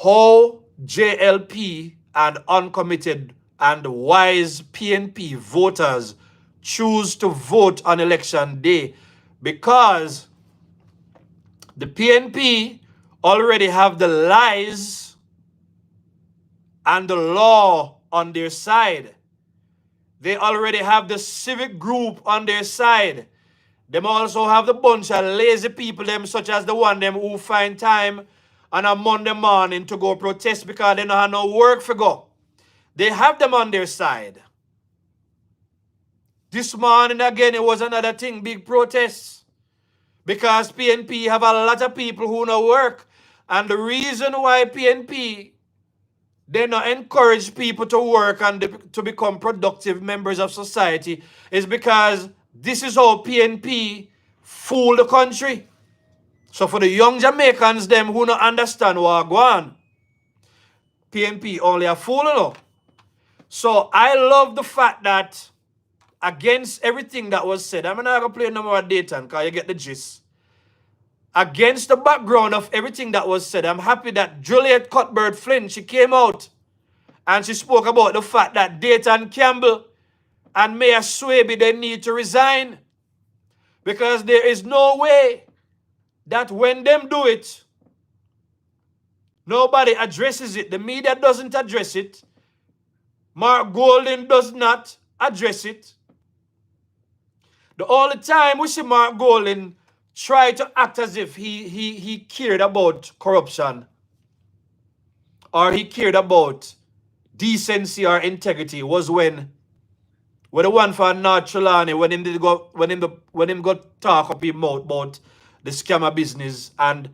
how JLP and uncommitted and wise PNP voters choose to vote on election day, because the PNP already have the lies and the law on their side. They already have the civic group on their side. Them also have the bunch of lazy people, them such as the one them who find time on a Monday morning to go protest because they don't have no work for go. They have them on their side. This morning again, it was another thing, big protests. Because PNP have a lot of people who no work. And the reason why PNP, they not encourage people to work and to become productive members of society is because this is how PNP fool the country. So for the young Jamaicans, them who not understand what go on, PNP only a fool. So I love the fact that against everything that was said, I'm not going to play no more data because you get the gist. Against the background of everything that was said, I'm happy that Juliet, Cuthbert, Flynn, she came out and she spoke about the fact that Dayton Campbell and Mayor Swaby, they need to resign. Because there is no way that when them do it, nobody addresses it. The media doesn't address it. Mark Golden does not address it. The only time we see Mark Golden try to act as if he cared about corruption or he cared about decency or integrity was when the one for North Trelawney, when him got talk up his mouth about the scammer business and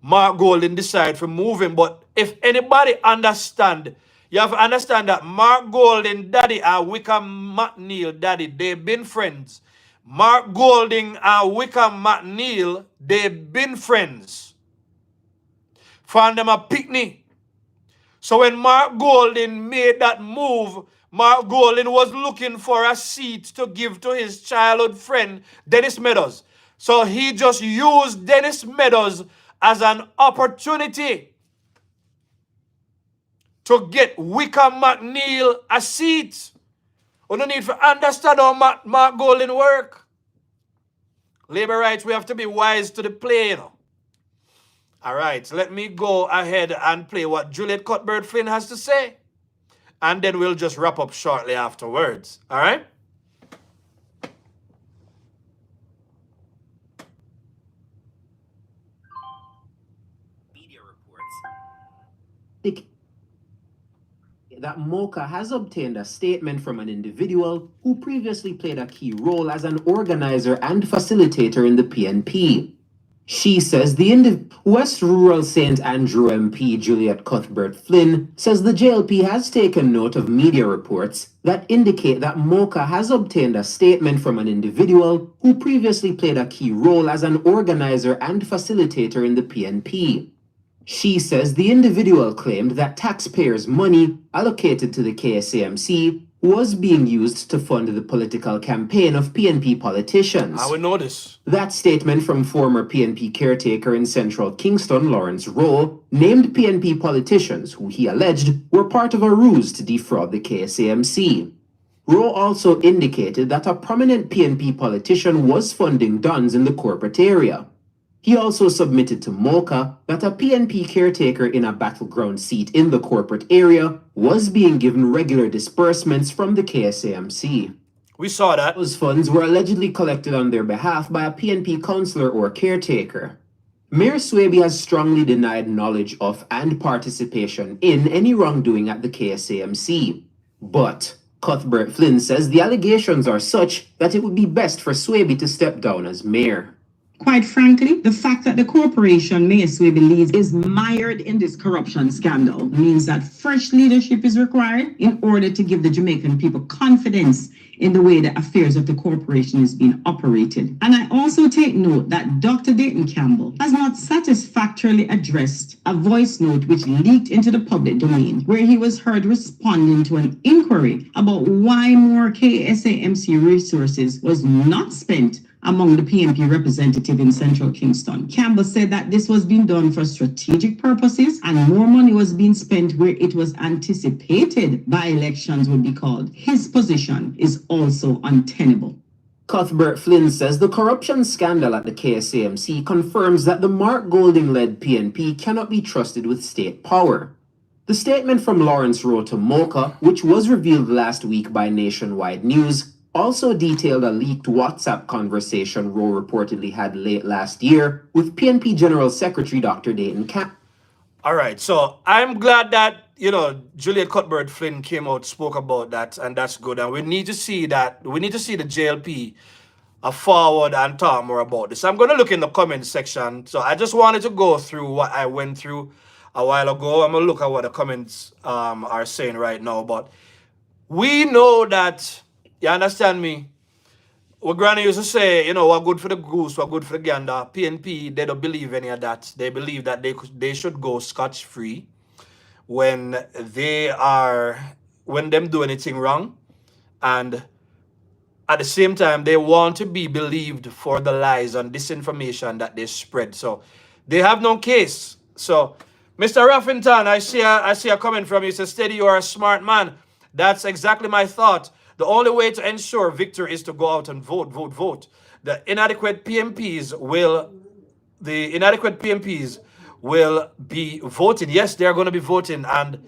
Mark Golden decided to move him. But if anybody understand, you have to understand that Mark Golden daddy and Wickham McNeil daddy, they've been friends. Mark Golding and Wickham McNeil, they've been friends. Found them a picnic. So when Mark Golding made that move, Mark Golding was looking for a seat to give to his childhood friend, Dennis Meadows. So he just used Dennis Meadows as an opportunity to get Wickham McNeil a seat. We don't need to understand how Mark Golding work. Labor rights, we have to be wise to the play, you know. All right, let me go ahead and play what Juliet Cuthbert Flynn has to say. And then we'll just wrap up shortly afterwards. All right? Media reports that Mocha has obtained a statement from an individual who previously played a key role as an organizer and facilitator in the PNP. She says the West Rural St. Andrew MP Juliet Cuthbert Flynn says the JLP has taken note of media reports that indicate that Mocha has obtained a statement from an individual who previously played a key role as an organizer and facilitator in the PNP. She says the individual claimed that taxpayers' money allocated to the KSAMC was being used to fund the political campaign of PNP politicians. I would know this. That statement from former PNP caretaker in Central Kingston, Lawrence Rowe, named PNP politicians who he alleged were part of a ruse to defraud the KSAMC. Rowe also indicated that a prominent PNP politician was funding Dons in the corporate area. He also submitted to Mocha that a PNP caretaker in a battleground seat in the corporate area was being given regular disbursements from the KSAMC. We saw that. Those funds were allegedly collected on their behalf by a PNP councillor or caretaker. Mayor Swaby has strongly denied knowledge of and participation in any wrongdoing at the KSAMC. But Cuthbert Flynn says the allegations are such that it would be best for Swaby to step down as mayor. Quite frankly, the fact that the corporation Mayor Swaby leads is mired in this corruption scandal means that fresh leadership is required in order to give the Jamaican people confidence in the way the affairs of the corporation is being operated. And I also take note that Dr. Dayton Campbell has not satisfactorily addressed a voice note which leaked into the public domain, where he was heard responding to an inquiry about why more KSAMC resources was not spent among the PNP representative in Central Kingston. Campbell said that this was being done for strategic purposes and more money was being spent where it was anticipated by-elections would be called. His position is also untenable. Cuthbert Flynn says the corruption scandal at the KSAMC confirms that the Mark Golding-led PNP cannot be trusted with state power. The statement from Lawrence Rowe to Mocha, which was revealed last week by Nationwide News, also detailed a leaked WhatsApp conversation Rowe reportedly had late last year with PNP General Secretary Dr. Dayton Campbell. All right, so I'm glad that, Juliet Cuthbert Flynn came out, spoke about that, and that's good. And we need to see that, we need to see the JLP forward and talk more about this. I'm going to look in the comment section. So I just wanted to go through what I went through a while ago. I'm going to look at what the comments are saying right now. But we know that, you understand me? What Granny used to say, what good for the goose, what good for the gander. PNP, they don't believe any of that. They believe that they should go scotch-free when them do anything wrong. And at the same time, they want to be believed for the lies and disinformation that they spread. So they have no case. So, Mr. Raffington, I see a comment from you. It says, Steady, you are a smart man. That's exactly my thought. The only way to ensure victory is to go out and vote. The inadequate PMPs will be voting. Yes, they are going to be voting. And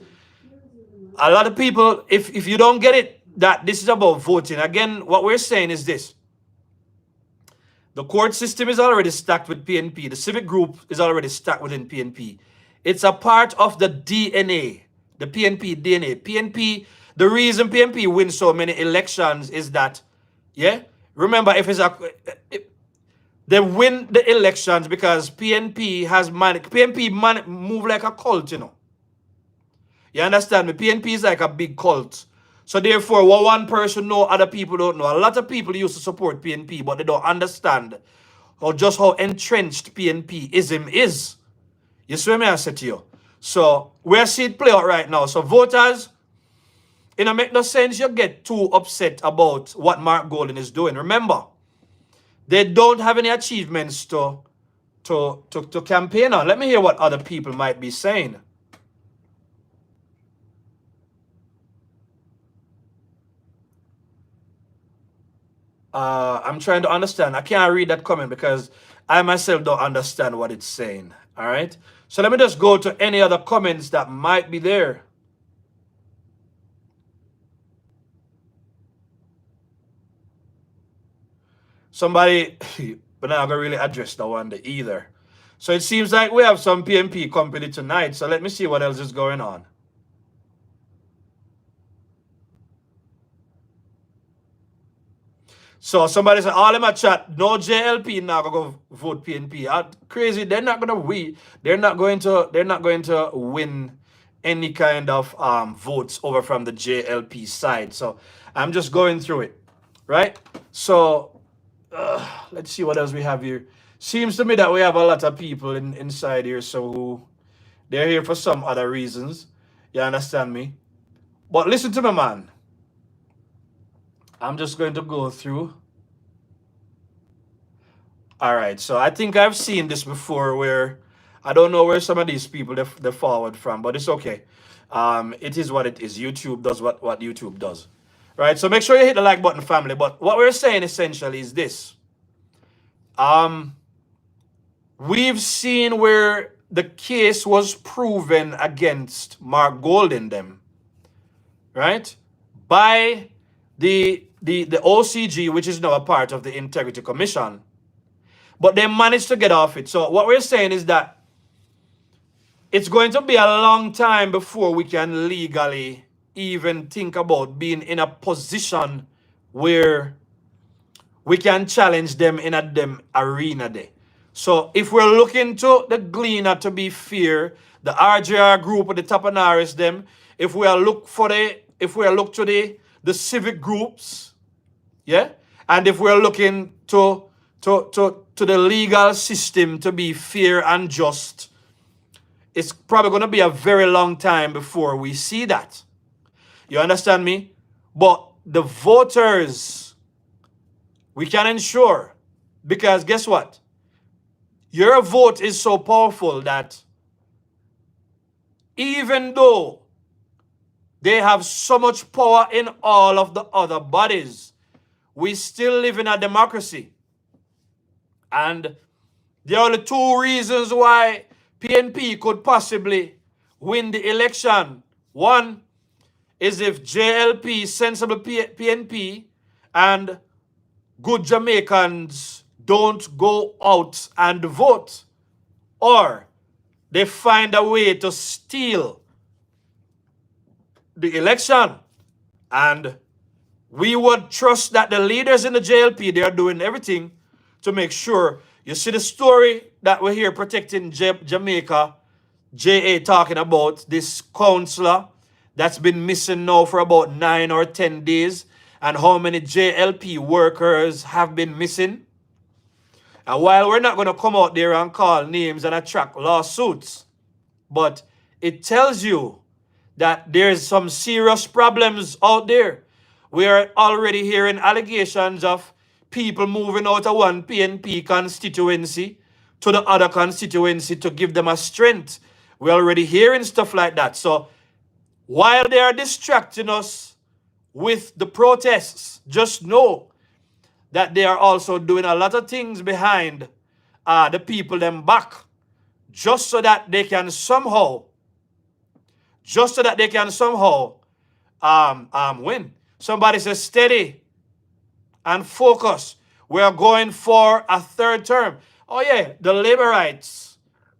a lot of people, if you don't get it, that this is about voting. Again, what we're saying is this. The court system is already stacked with PNP. The civic group is already stacked within PNP. It's a part of the DNA, the PNP DNA. The reason PNP wins so many elections is that, remember, they win the elections because PNP move like a cult, You understand me? PNP is like a big cult. So therefore, what one person know, other people don't know. A lot of people used to support PNP, but they don't understand how entrenched PNP-ism is. You see what I said to you? So we're seeing it play out right now. So voters, it don't make no sense you get too upset about what Mark Golding is doing. Remember, they don't have any achievements to campaign on. Let me hear what other people might be saying. I'm trying to understand. I can't read that comment because I myself don't understand what it's saying. All right. So let me just go to any other comments that might be there. Somebody, but I'm not gonna really address that one either. So it seems like we have some PNP company tonight. So let me see what else is going on. So somebody said, all in my chat, no JLP now gonna go vote PNP. Crazy, they're not going to win any kind of votes over from the JLP side. So I'm just going through it, right? So let's see what else we have here. Seems to me that we have a lot of people inside here, so they're here for some other reasons. You understand me? But listen to me, man. I'm just going to go through. All right, so I think I've seen this before where I don't know where some of these people they forward from, but it's okay. It is what it is. YouTube does what YouTube does. Right, so make sure you hit the like button, family. But what we're saying essentially is this. We've seen where the case was proven against Mark Gold in them, right? By the OCG, which is now a part of the Integrity Commission. But they managed to get off it. So what we're saying is that it's going to be a long time before we can legally even think about being in a position where we can challenge them in them arena day. So if we're looking to the Gleaner to be fair, the RJR group or the Tapanaris them, if we are look to the civic groups, yeah, and if we're looking to the legal system to be fair and just, it's probably going to be a very long time before we see that. You understand me? But the voters, we can ensure, because guess what? Your vote is so powerful that even though they have so much power in all of the other bodies, we still live in a democracy. And there are the two reasons why PNP could possibly win the election. One is if JLP, sensible PNP, and good Jamaicans don't go out and vote, or they find a way to steal the election. And we would trust that the leaders in the JLP, they are doing everything to make sure. You see the story that we're here protecting Jamaica, JA talking about this counselor that's been missing now for about 9 or 10 days, and how many JLP workers have been missing. And while we're not going to come out there and call names and attract lawsuits, but it tells you that there's some serious problems out there. We are already hearing allegations of people moving out of one PNP constituency to the other constituency to give them a strength. We're already hearing stuff like that. So while they are distracting us with the protests, just know that they are also doing a lot of things behind the people them back, just so that they can somehow win. Somebody says steady and focus. We are going for a third term. Oh yeah, the labor rights.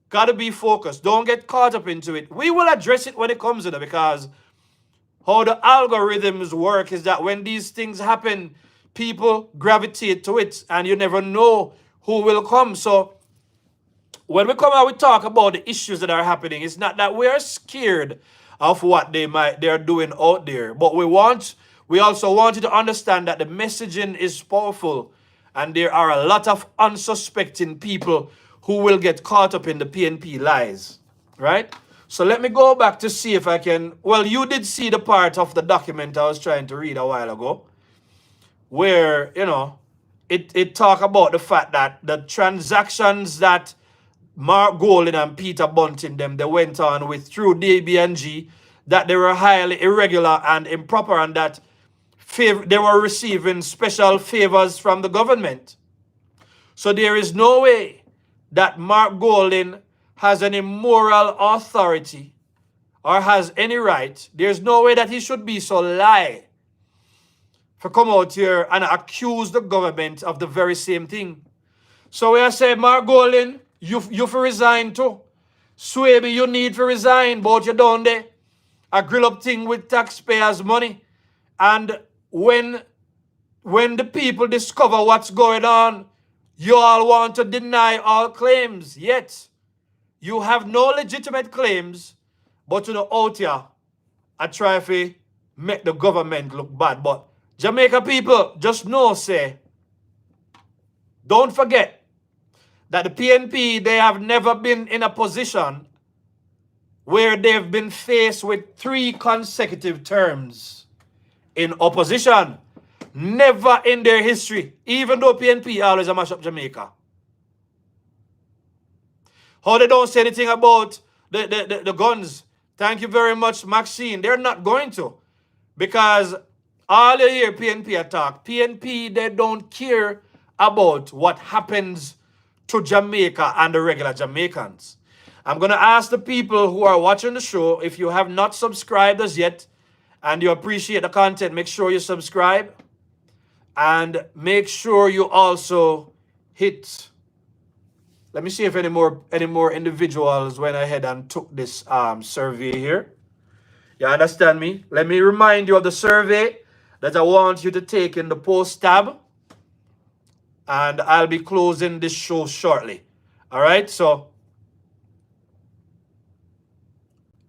Gotta be focused. Don't get caught up into it. We will address it when it comes to it, because how the algorithms work is that when these things happen, people gravitate to it, and you never know who will come. So when we come out, we talk about the issues that are happening. It's not that we're scared of what they're doing out there, but we also want you to understand that the messaging is powerful, and there are a lot of unsuspecting people who will get caught up in the PNP lies, right? So let me go back to see if I can. Well, you did see the part of the document I was trying to read a while ago, where, you know, it talk about the fact that the transactions that Mark Golding and Peter Bunting they went on with through DBNG, that they were highly irregular and improper, and that they were receiving special favors from the government. So there is no way that Mark Golding has any moral authority or has any right. There's no way that he should be so lie for come out here and accuse the government of the very same thing. So we are saying, Mark Golding, you for resign too. Swaby, you need to resign, but you down there. A grill up thing with taxpayers' money. And when the people discover what's going on, you all want to deny all claims. Yet, you have no legitimate claims, but you know out here, I try to make the government look bad. But Jamaica people, just know, say, don't forget that the PNP, they have never been in a position where they've been faced with 3 consecutive terms in opposition. Never in their history, even though PNP always a mash up Jamaica. How they don't say anything about the guns. Thank you very much, Maxine. They're not going to. Because all you hear PNP attack. PNP, they don't care about what happens to Jamaica and the regular Jamaicans. I'm going to ask the people who are watching the show, if you have not subscribed as yet and you appreciate the content, make sure you subscribe. And make sure you also hit. Let me see if any more individuals went ahead and took this survey here. You understand me? Let me remind you of the survey that I want you to take in the post tab. And I'll be closing this show shortly. All right, so.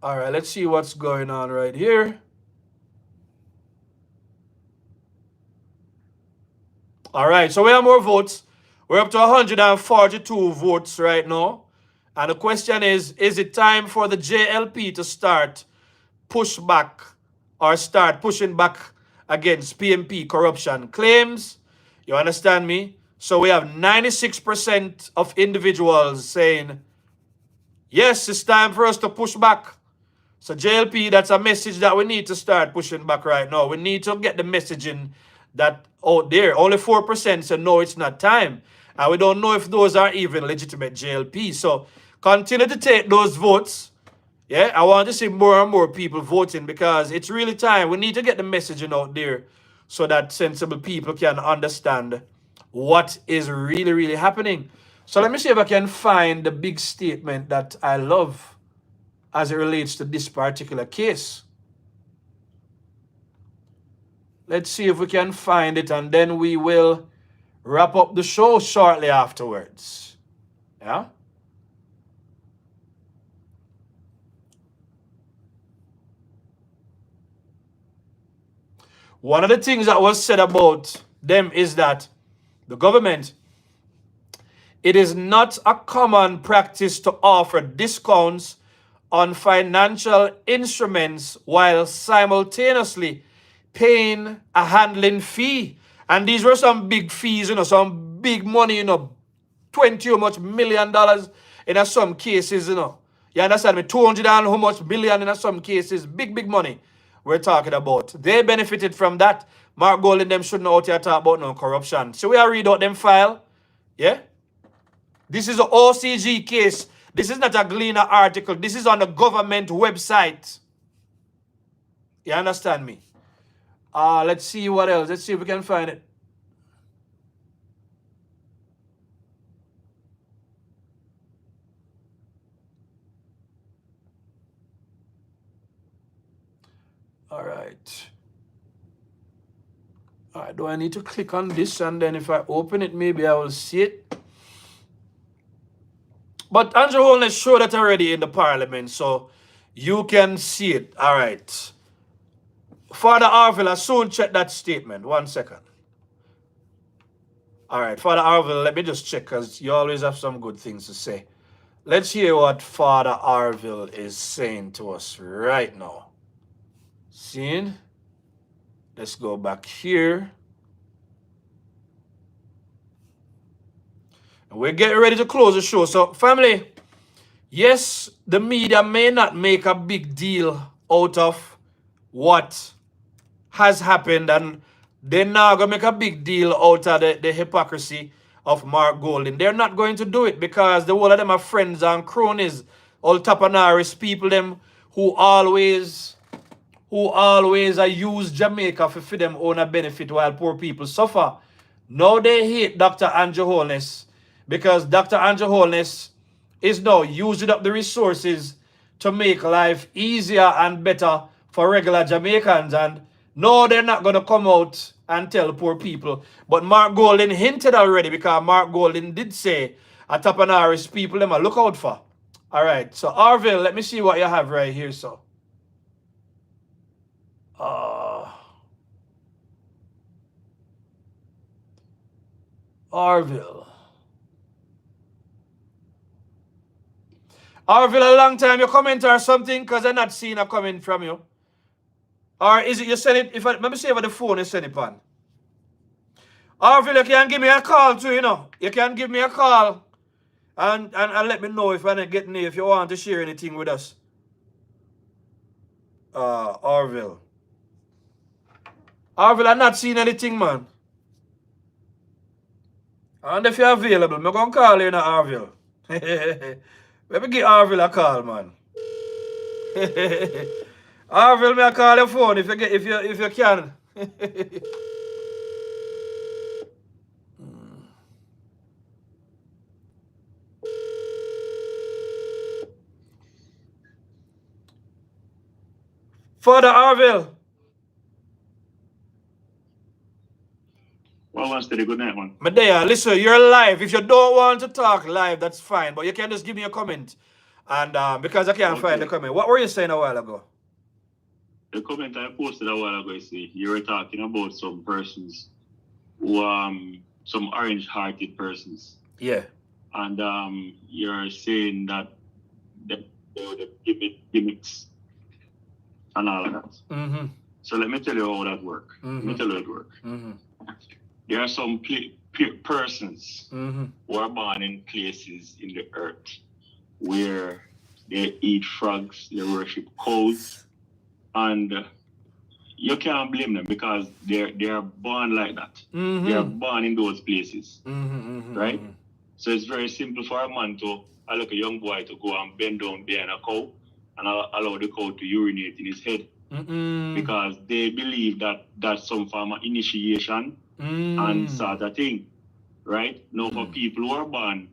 All right, let's see what's going on right here. All right, so we have more votes. We're up to 142 votes right now. And the question is it time for the JLP to start pushback or start pushing back against PNP corruption claims? You understand me? So we have 96% of individuals saying, yes, it's time for us to push back. So JLP, that's a message that we need to start pushing back right now. We need to get the messaging that out there. Only 4% say no, it's not time. And we don't know if those are even legitimate JLP. So continue to take those votes. Yeah, I want to see more and more people voting because it's really time. We need to get the messaging out there so that sensible people can understand what is really, really happening. So let me see if I can find the big statement that I love as it relates to this particular case. Let's see if we can find it, and then we will wrap up the show shortly afterwards. Yeah? One of the things that was said about them is that the government, it is not a common practice to offer discounts on financial instruments while simultaneously paying a handling fee. And these were some big fees, some big money, $20 or much million in some cases, You understand me? 200 and how much billion in some cases, big money we're talking about. They benefited from that. Mark Golding, them shouldn't out here talk about no corruption. So we are read out them file. Yeah? This is an OCG case. This is not a Gleaner article. This is on the government website. You understand me? Let's see what else. Let's see if we can find it. All right. All right, do I need to click on this and then if I open it, maybe I will see it? But Andrew Holness showed that already in the parliament, so you can see it. All right. Father Arville, I'll soon check that statement. 1 second. All right, Father Arville, let me just check because you always have some good things to say. Let's hear what Father Arville is saying to us right now. Seeing? Let's go back here. And we're getting ready to close the show. So, family, yes, the media may not make a big deal out of what has happened and they're not going to make a big deal out of the hypocrisy of Mark Golding. They're not going to do it because the whole of them are friends and cronies, all Tapanaris people them who always use Jamaica for them own a benefit while poor people suffer. Now they hate Dr. Andrew Holness because Dr. Andrew Holness is now using up the resources to make life easier and better for regular Jamaicans. And no, they're not going to come out and tell poor people. But Mark Golding hinted already because Mark Golding did say a Tapanaris people them a look out for. All right, so Arville, let me see what you have right here, so. Arville, a long time you comment or something because I'm not seeing a comment from you. Or is it you send it, let me see over the phone you send it on. Arville, you can give me a call too, you know. You can give me a call and let me know if I'm not getting it, if you want to share anything with us. Arville, I'm not seeing anything, man. And if you're available, I'm going to call you in Arville. Let me give Arville a call, man. Arville, may I call your phone if you can. Father Arville. Well, once today, good night, man. Medea, listen, you're live. If you don't want to talk live, that's fine. But you can just give me a comment. And because I can't find the comment. What were you saying a while ago? The comment I posted a while ago, you were talking about some persons who, some orange-hearted persons. Yeah. And you're saying that they would give gimmicks and all of that. Mm-hmm. So let me tell you how that works. Mm-hmm. Let me tell you how it works. Mm-hmm. There are some persons Mm-hmm. who are born in places in the earth where they eat frogs, they worship cows, and you can't blame them because they are born like that. Mm-hmm. They are born in those places, Mm-hmm. right? So it's very simple for a man to allow a young boy to go and bend down behind a cow and allow the cow to urinate in his head. Mm-hmm. Because they believe that that's some form of initiation and sort of thing, right? Now, for people who are born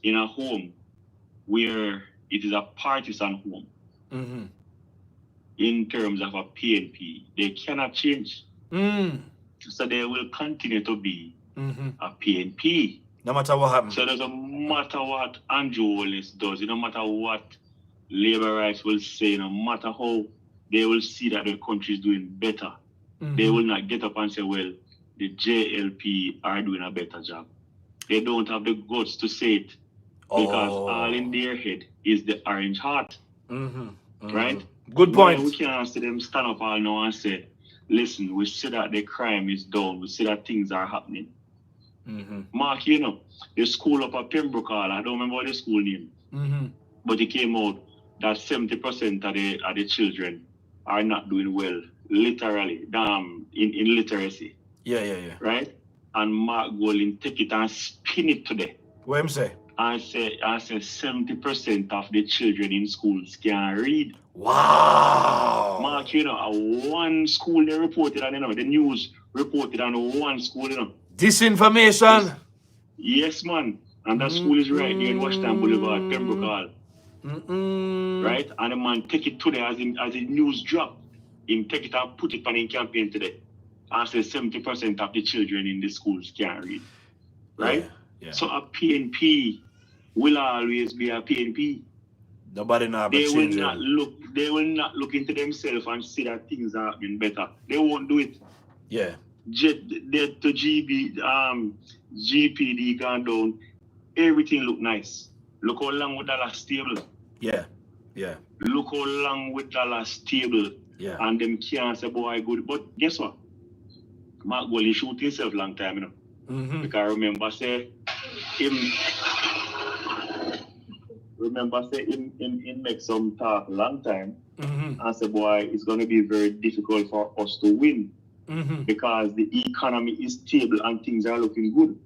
in a home where it is a partisan home, Mm-hmm. in terms of a PNP, they cannot change. So they will continue to be a PNP. No matter what happens. So it doesn't matter what Andrew Wallace does, no matter what labor rights will say, no matter how they will see that the country is doing better. They will not get up and say, well, the JLP are doing a better job. They don't have the guts to say it because all in their head is the orange heart. Right? Good point. We can't see them stand up all now and say, listen, we see that the crime is down. We see that things are happening. Mark, the school up at Pembroke Hall, I don't remember the school name, but it came out that 70% of the children are not doing well, literally, in literacy. Yeah. Right? And Mark Golding take it and spin it today. What him say? And say 70% of the children in schools can read. Wow. Mark, one school they reported on, the news reported on one school, Disinformation. Yes, man. And that school is right there in Washington Boulevard, Pembroke Hall. Right? And the man take it today as the news drop. Him take it and put it on in campaign today. And say 70% of the children in the schools can't read. Right? Yeah. So a PNP will always be a PNP. Nobody know about They will not look into themselves and see that things are happening better. They won't do it. Yeah. GPD gone down. Everything look nice. Look how long with Dallas stable. Yeah. Look how long with Dallas stable. Yeah. And them can't say, boy, good. But guess what? Mark Golding shoot himself long time, Because I remember say him make some talk long time and say, boy, it's gonna be very difficult for us to win. because the economy is stable and things are looking good.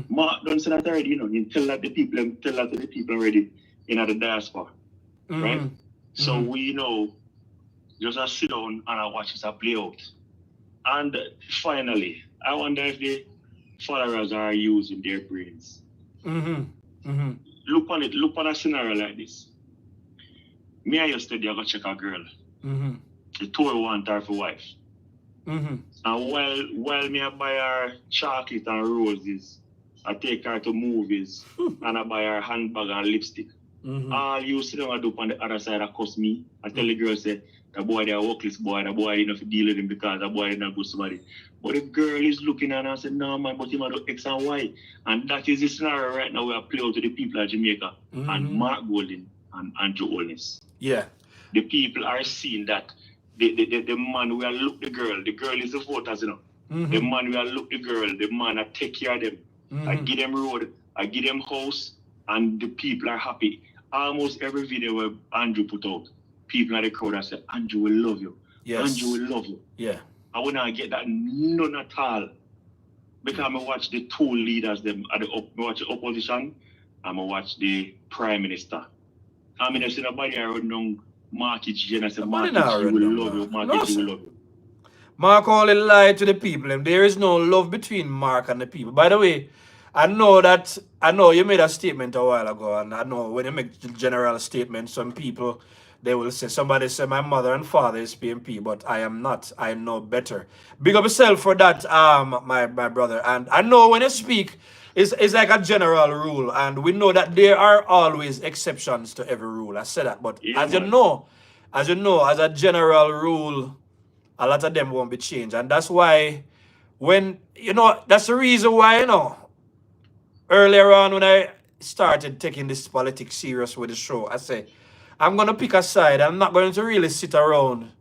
Mark done say that already, you know, you tell that to the people already in the diaspora, right? So we know just sit down and I watch it play out. And finally, I wonder if the followers are using their brains. Look on a scenario like this. Me and yesterday I go check a girl. The tour want her for wife. And while me I buy her chocolate and roses, I take her to movies and I buy her handbag and lipstick. All you sit down and do on the other side that cost me. I tell the girl say, the boy they are workless boy, the boy enough to deal with him because the boy is not good somebody. But the girl is looking at her and say, no man, but he might do X and Y. And that is the scenario right now we are playing to the people of Jamaica and Mark Golden and Andrew Holness. Yeah. The people are seeing that the man will look the girl is the voters, you know. The man will look the girl, the man I take care of them. I give them road, I give them house, and the people are happy. Almost every video where Andrew put out, people in the crowd that say, Andrew will love you. Yes. Andrew will love you. Yeah. I will not get that none at all. Because I watch the two leaders, them at the watch the opposition, I'm going to watch the Prime Minister. I mean, I see nobody around now, Marky G, and I say, Marky G will love you, Marky G will love you. Mark only lied to the people, and there is no love between Mark and the people. By the way, I know you made a statement a while ago, and I know when you make the general statement, some people, they will say, somebody say my mother and father is PMP, but I am not. I know better. Big up yourself for that, my brother. And I know when you speak, it's like a general rule, and we know that there are always exceptions to every rule. I said that, but Yeah, as you know, as a general rule, a lot of them won't be changed. And that's why when, that's the reason why, earlier on when I started taking this politics serious with the show, I say, I'm going to pick a side. I'm not going to really sit around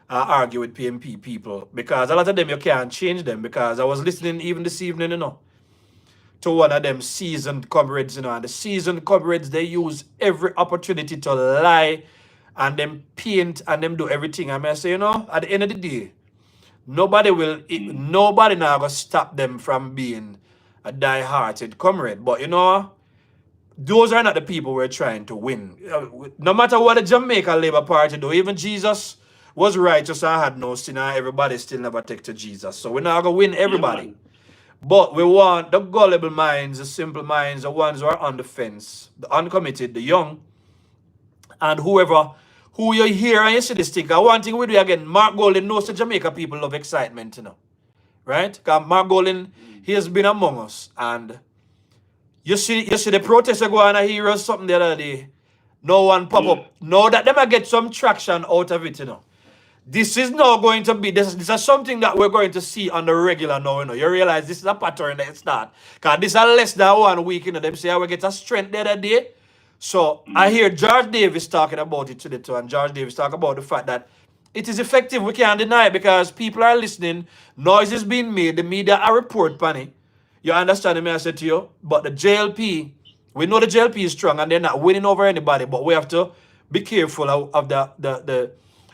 argue with PMP people because a lot of them, you can't change them because I was listening even this evening, to one of them seasoned comrades, and the seasoned comrades, they use every opportunity to lie and them paint and them do everything. I may say, at the end of the day, nobody now going to stop them from being a die-hearted comrade. But those are not the people we're trying to win. No matter what the Jamaica Labour Party do, even Jesus was righteous and had no sin, and everybody still never take to Jesus. So we're not going to win everybody. But we want the gullible minds, the simple minds, the ones who are on the fence, the uncommitted, the young, and who you hear and you see this thing. One thing we do again, Mark Golden knows the Jamaica people love excitement, right? Because Mark Golden, he has been among us, and you see the protester go on and hear us something the other day. No one pop up. Know that they might get some traction out of it, This is not going to be, this is something that we're going to see on the regular now, You realize this is a pattern that start. Because this is less than 1 week, Them say, we get a strength the other day. So I hear George Davis talking about it today too, and George Davis talk about the fact that it is effective. We can't deny it because people are listening. Noise is being made. The media are report panning. You understand me? I said to you, but the JLP, we know the JLP is strong and they're not winning over anybody, but we have to be careful of the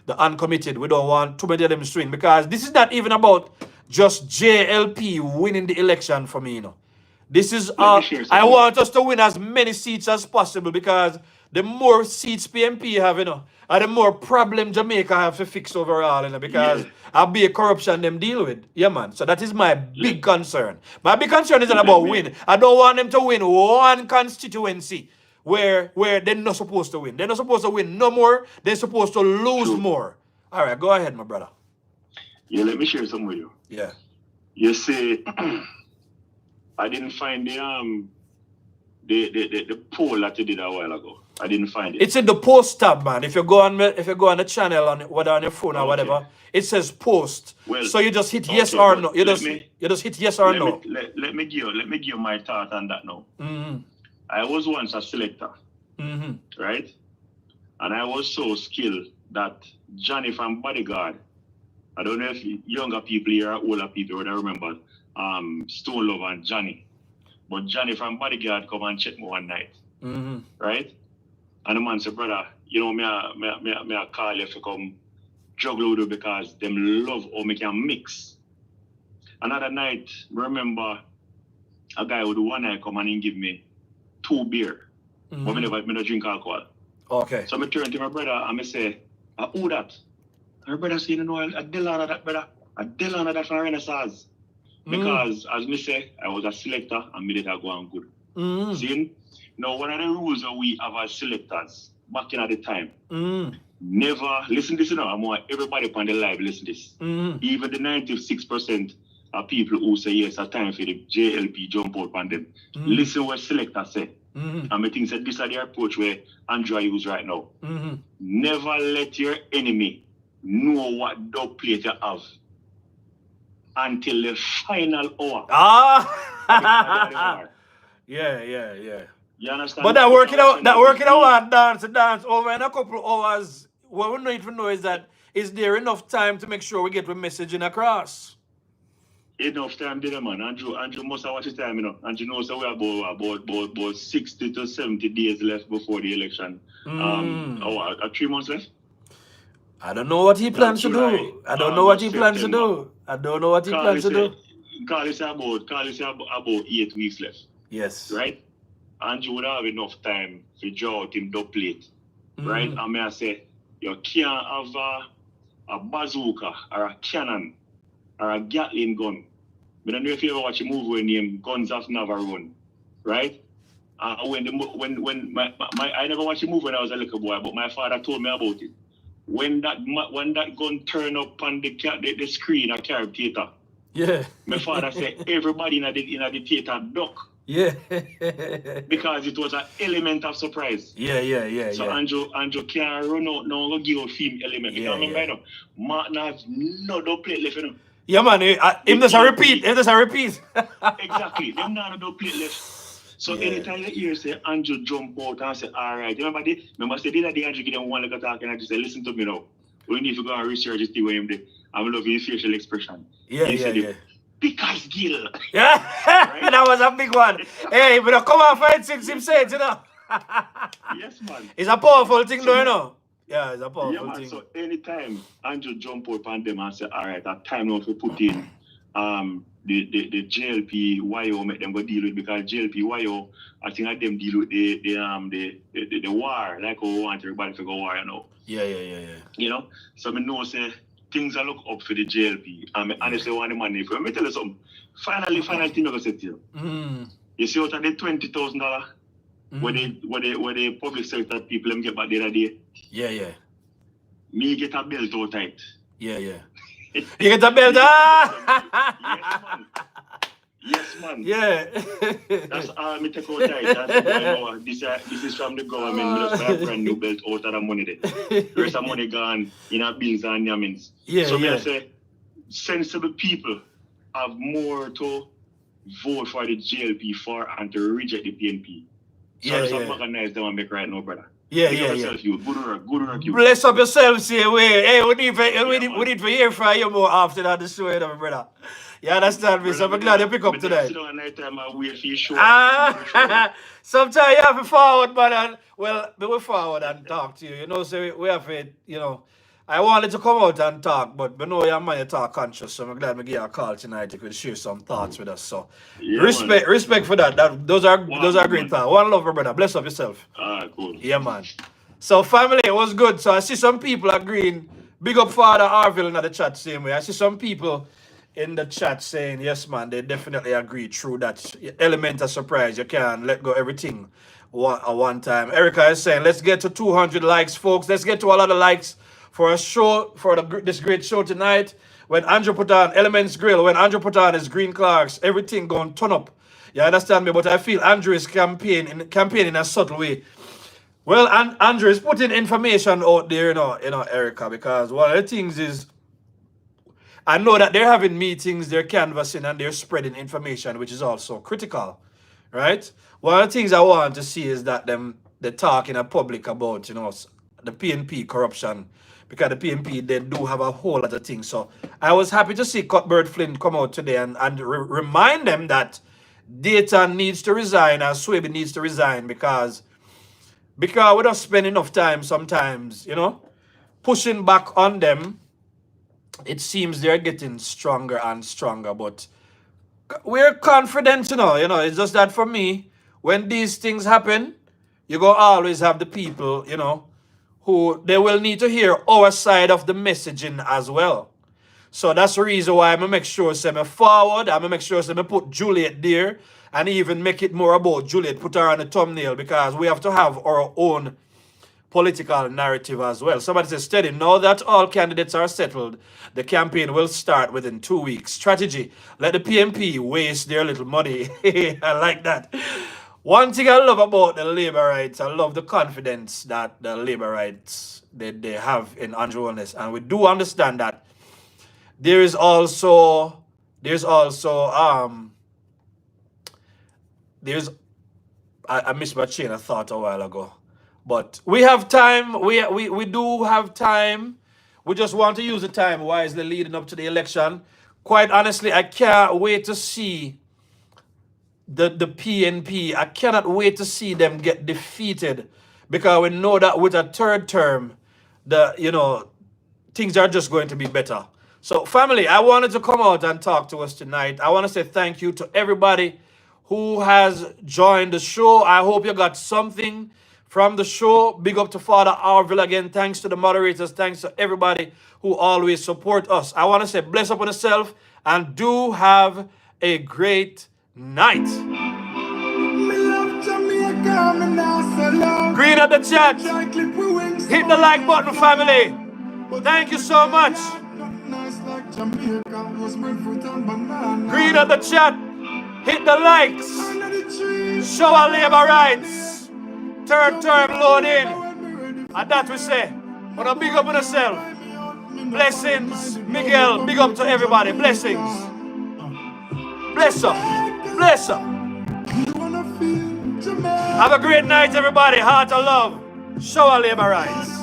uncommitted. We don't want too many of them to swing because this is not even about just JLP winning the election for me, This is I want us to win as many seats as possible because the more seats PMP have, and the more problem Jamaica have to fix overall, because I'll be a corruption them deal with. Yeah, man. So that is my big concern. My big concern isn't about win. I don't want them to win one constituency where they're not supposed to win. They're not supposed to win no more. They're supposed to lose more. All right, go ahead, my brother. Yeah, let me share some with you. Yeah. You see, I didn't find the poll that you did a while ago. I didn't find it. It's in the post tab, man. If you go on the channel whether on your phone or whatever, it says post. Well, so you just hit yes or no. You just hit yes or no. Let me give you my thought on that now. I was once a selector, right? And I was so skilled that Johnny from Bodyguard, I don't know if younger people here or older people would remember Stone Love and Johnny. But Johnny from Bodyguard come and check me one night. Right? And the man said, brother, me I call you to come juggle with it because them love or make can mix. Another night, remember a guy with one eye come and he give me 2 beer. But me never drink alcohol. Okay. So I turn to my brother and I say, who that? And my brother say, you know, I deal on that, brother. I deal on that from Renaissance. Because, as me say, I was a selector and me did go on good. See? Now, one of the rules that we have as selectors, back in at the time, never, listen to this now, I want everybody upon the live listen to this. Even the 96% of people who say, yes, it's time for the JLP jump out on them. Listen what selectors say. And I think that this is the approach where Andrew use right now. Never let your enemy know what dub plate you have until the final hour. Yeah. You understand? But that working out dance over in a couple of hours. What we need to know is that is there enough time to make sure we get the message across? Enough time, did man. Andrew must have watched the time, you know. Andrew knows that we have about 60 to 70 days left before the election. 3 months left? I don't know what he plans to do. I don't know what he plans to do. Carl is about 8 weeks left. Yes. Right? Andrew would have enough time to draw out him dub plate. Right? And may I say, you can't have a bazooka or a cannon or a Gatling gun. I don't know if you ever watch a movie named Guns of Navarone, right? I never watched a movie when I was a little boy, but my father told me about it. When that gun turned up on the screen at Carib Theatre, my father said everybody in the theatre duck. Yeah. Because it was an element of surprise. Yeah. So Andrew can't run out now and give a film element. Because remember now, Martin has no dub plate left, you know. Yeah, man. Him just a repeat. Exactly. Them not no plate left. So anytime you hear say Andrew jump out and say, all right. Remember say the other day Andrew give them one little talk and I just say, listen to me now. We need to go and research this thing where him did. I'm loving his facial expression. Yeah. Because Gil. Yeah. Right? That was a big one. Hey, but come on fight since him said, you know. Yes, man. It's a powerful thing, though, you know. Yeah, it's a powerful thing. So anytime Andrew jump up on them and say, all right, that time now to put in the JLP YO make them go deal with, because JLP YO, I think I them deal with the war, like how we want everybody to go war, you know. Yeah. You know? So I know say things I look up for the JLP. And I honestly want the money for. Let me tell you something. Final thing I'm gonna say to you. You see out of the $20,000 where the public sector people them get back the other day. Yeah. Me get a belt out tight. Yeah. You get a belt, Yes, man. Yeah. That's all me take out tight. That's, this is from the government. We just buy a brand new belt out of the money there. The rest of money gone in our bills and yamins. So I say, sensible people have more to vote for the JLP for and to reject the PNP. So let's organize them and make right now, brother. Yeah. Good work, you. Bless up yourself, say way. Hey, we need to hear from you more after that, the show, you know, brother. You understand me? So I'm glad you pick up tonight. Sometimes you have to forward, man. Well, we forward and talk to you. You know, so we have to, you know. I wanted to come out and talk, but we know you're man, you talk conscious, so I'm glad we give you a call tonight. You could share some thoughts with us. So respect for that. Those are great thoughts. One love, brother. Bless up yourself. Cool. Yeah, man. So family, it was good. So I see some people agreeing. Big up Father Arville in the chat same way. I see some people in the chat saying, yes, man, they definitely agree. True, that element of surprise. You can't let go everything at one time. Erica is saying, let's get to 200 likes, folks. Let's get to a lot of likes for a show, for this great show tonight. When Andrew put on Elements Grill, when Andrew put on his Green Clarks, everything going turn up. You understand me? But I feel Andrew is campaigning in a subtle way. Well, Andrew is putting information out there, you know, Erica, because one of the things is, I know that they're having meetings, they're canvassing, and they're spreading information, which is also critical, right? One of the things I want to see is that they're talking in public about, you know, the PNP corruption, because the PNP, they do have a whole lot of things. So I was happy to see Cuthbert Flynn come out today and remind them that Dayton needs to resign and Swaby needs to resign because we don't spend enough time sometimes, you know, pushing back on them it seems they're getting stronger and stronger, but we're confident, it's just that for me, when these things happen, you go always have the people, who they will need to hear our side of the messaging as well. So that's the reason why I'm gonna make sure me forward, I'm gonna make sure me put Juliet there and even make it more about Juliet, put her on the thumbnail, because we have to have our own political narrative as well. Somebody says, steady, now that all candidates are settled, the campaign will start within 2 weeks. Strategy, let the PMP waste their little money. I like that. One thing I love about the labor rights, I love the confidence that the labor rights they have in Andrew Holness. And we do understand that there's also I missed my chain of thought a while ago. But we have time. We do have time. We just want to use the time wisely leading up to the election. Quite honestly, I can't wait to see the PNP. I cannot wait to see them get defeated, because we know that with a third term, things are just going to be better. So family, I wanted to come out and talk to us tonight. I want to say thank you to everybody who has joined the show. I hope you got something from the show. Big up to Father Arville again. Thanks to the moderators. Thanks to everybody who always support us. I want to say bless upon yourself and do have a great night. Green at the chat. Hit the like button, family. Thank you so much. Green at the chat. Hit the likes. Show our labor rights. Third term load in. And that we say. Wanna big up on yourself. Blessings. Miguel, big up to everybody. Blessings. Bless up. Bless up. Have a great night, everybody. Heart of love. Show our labor rights.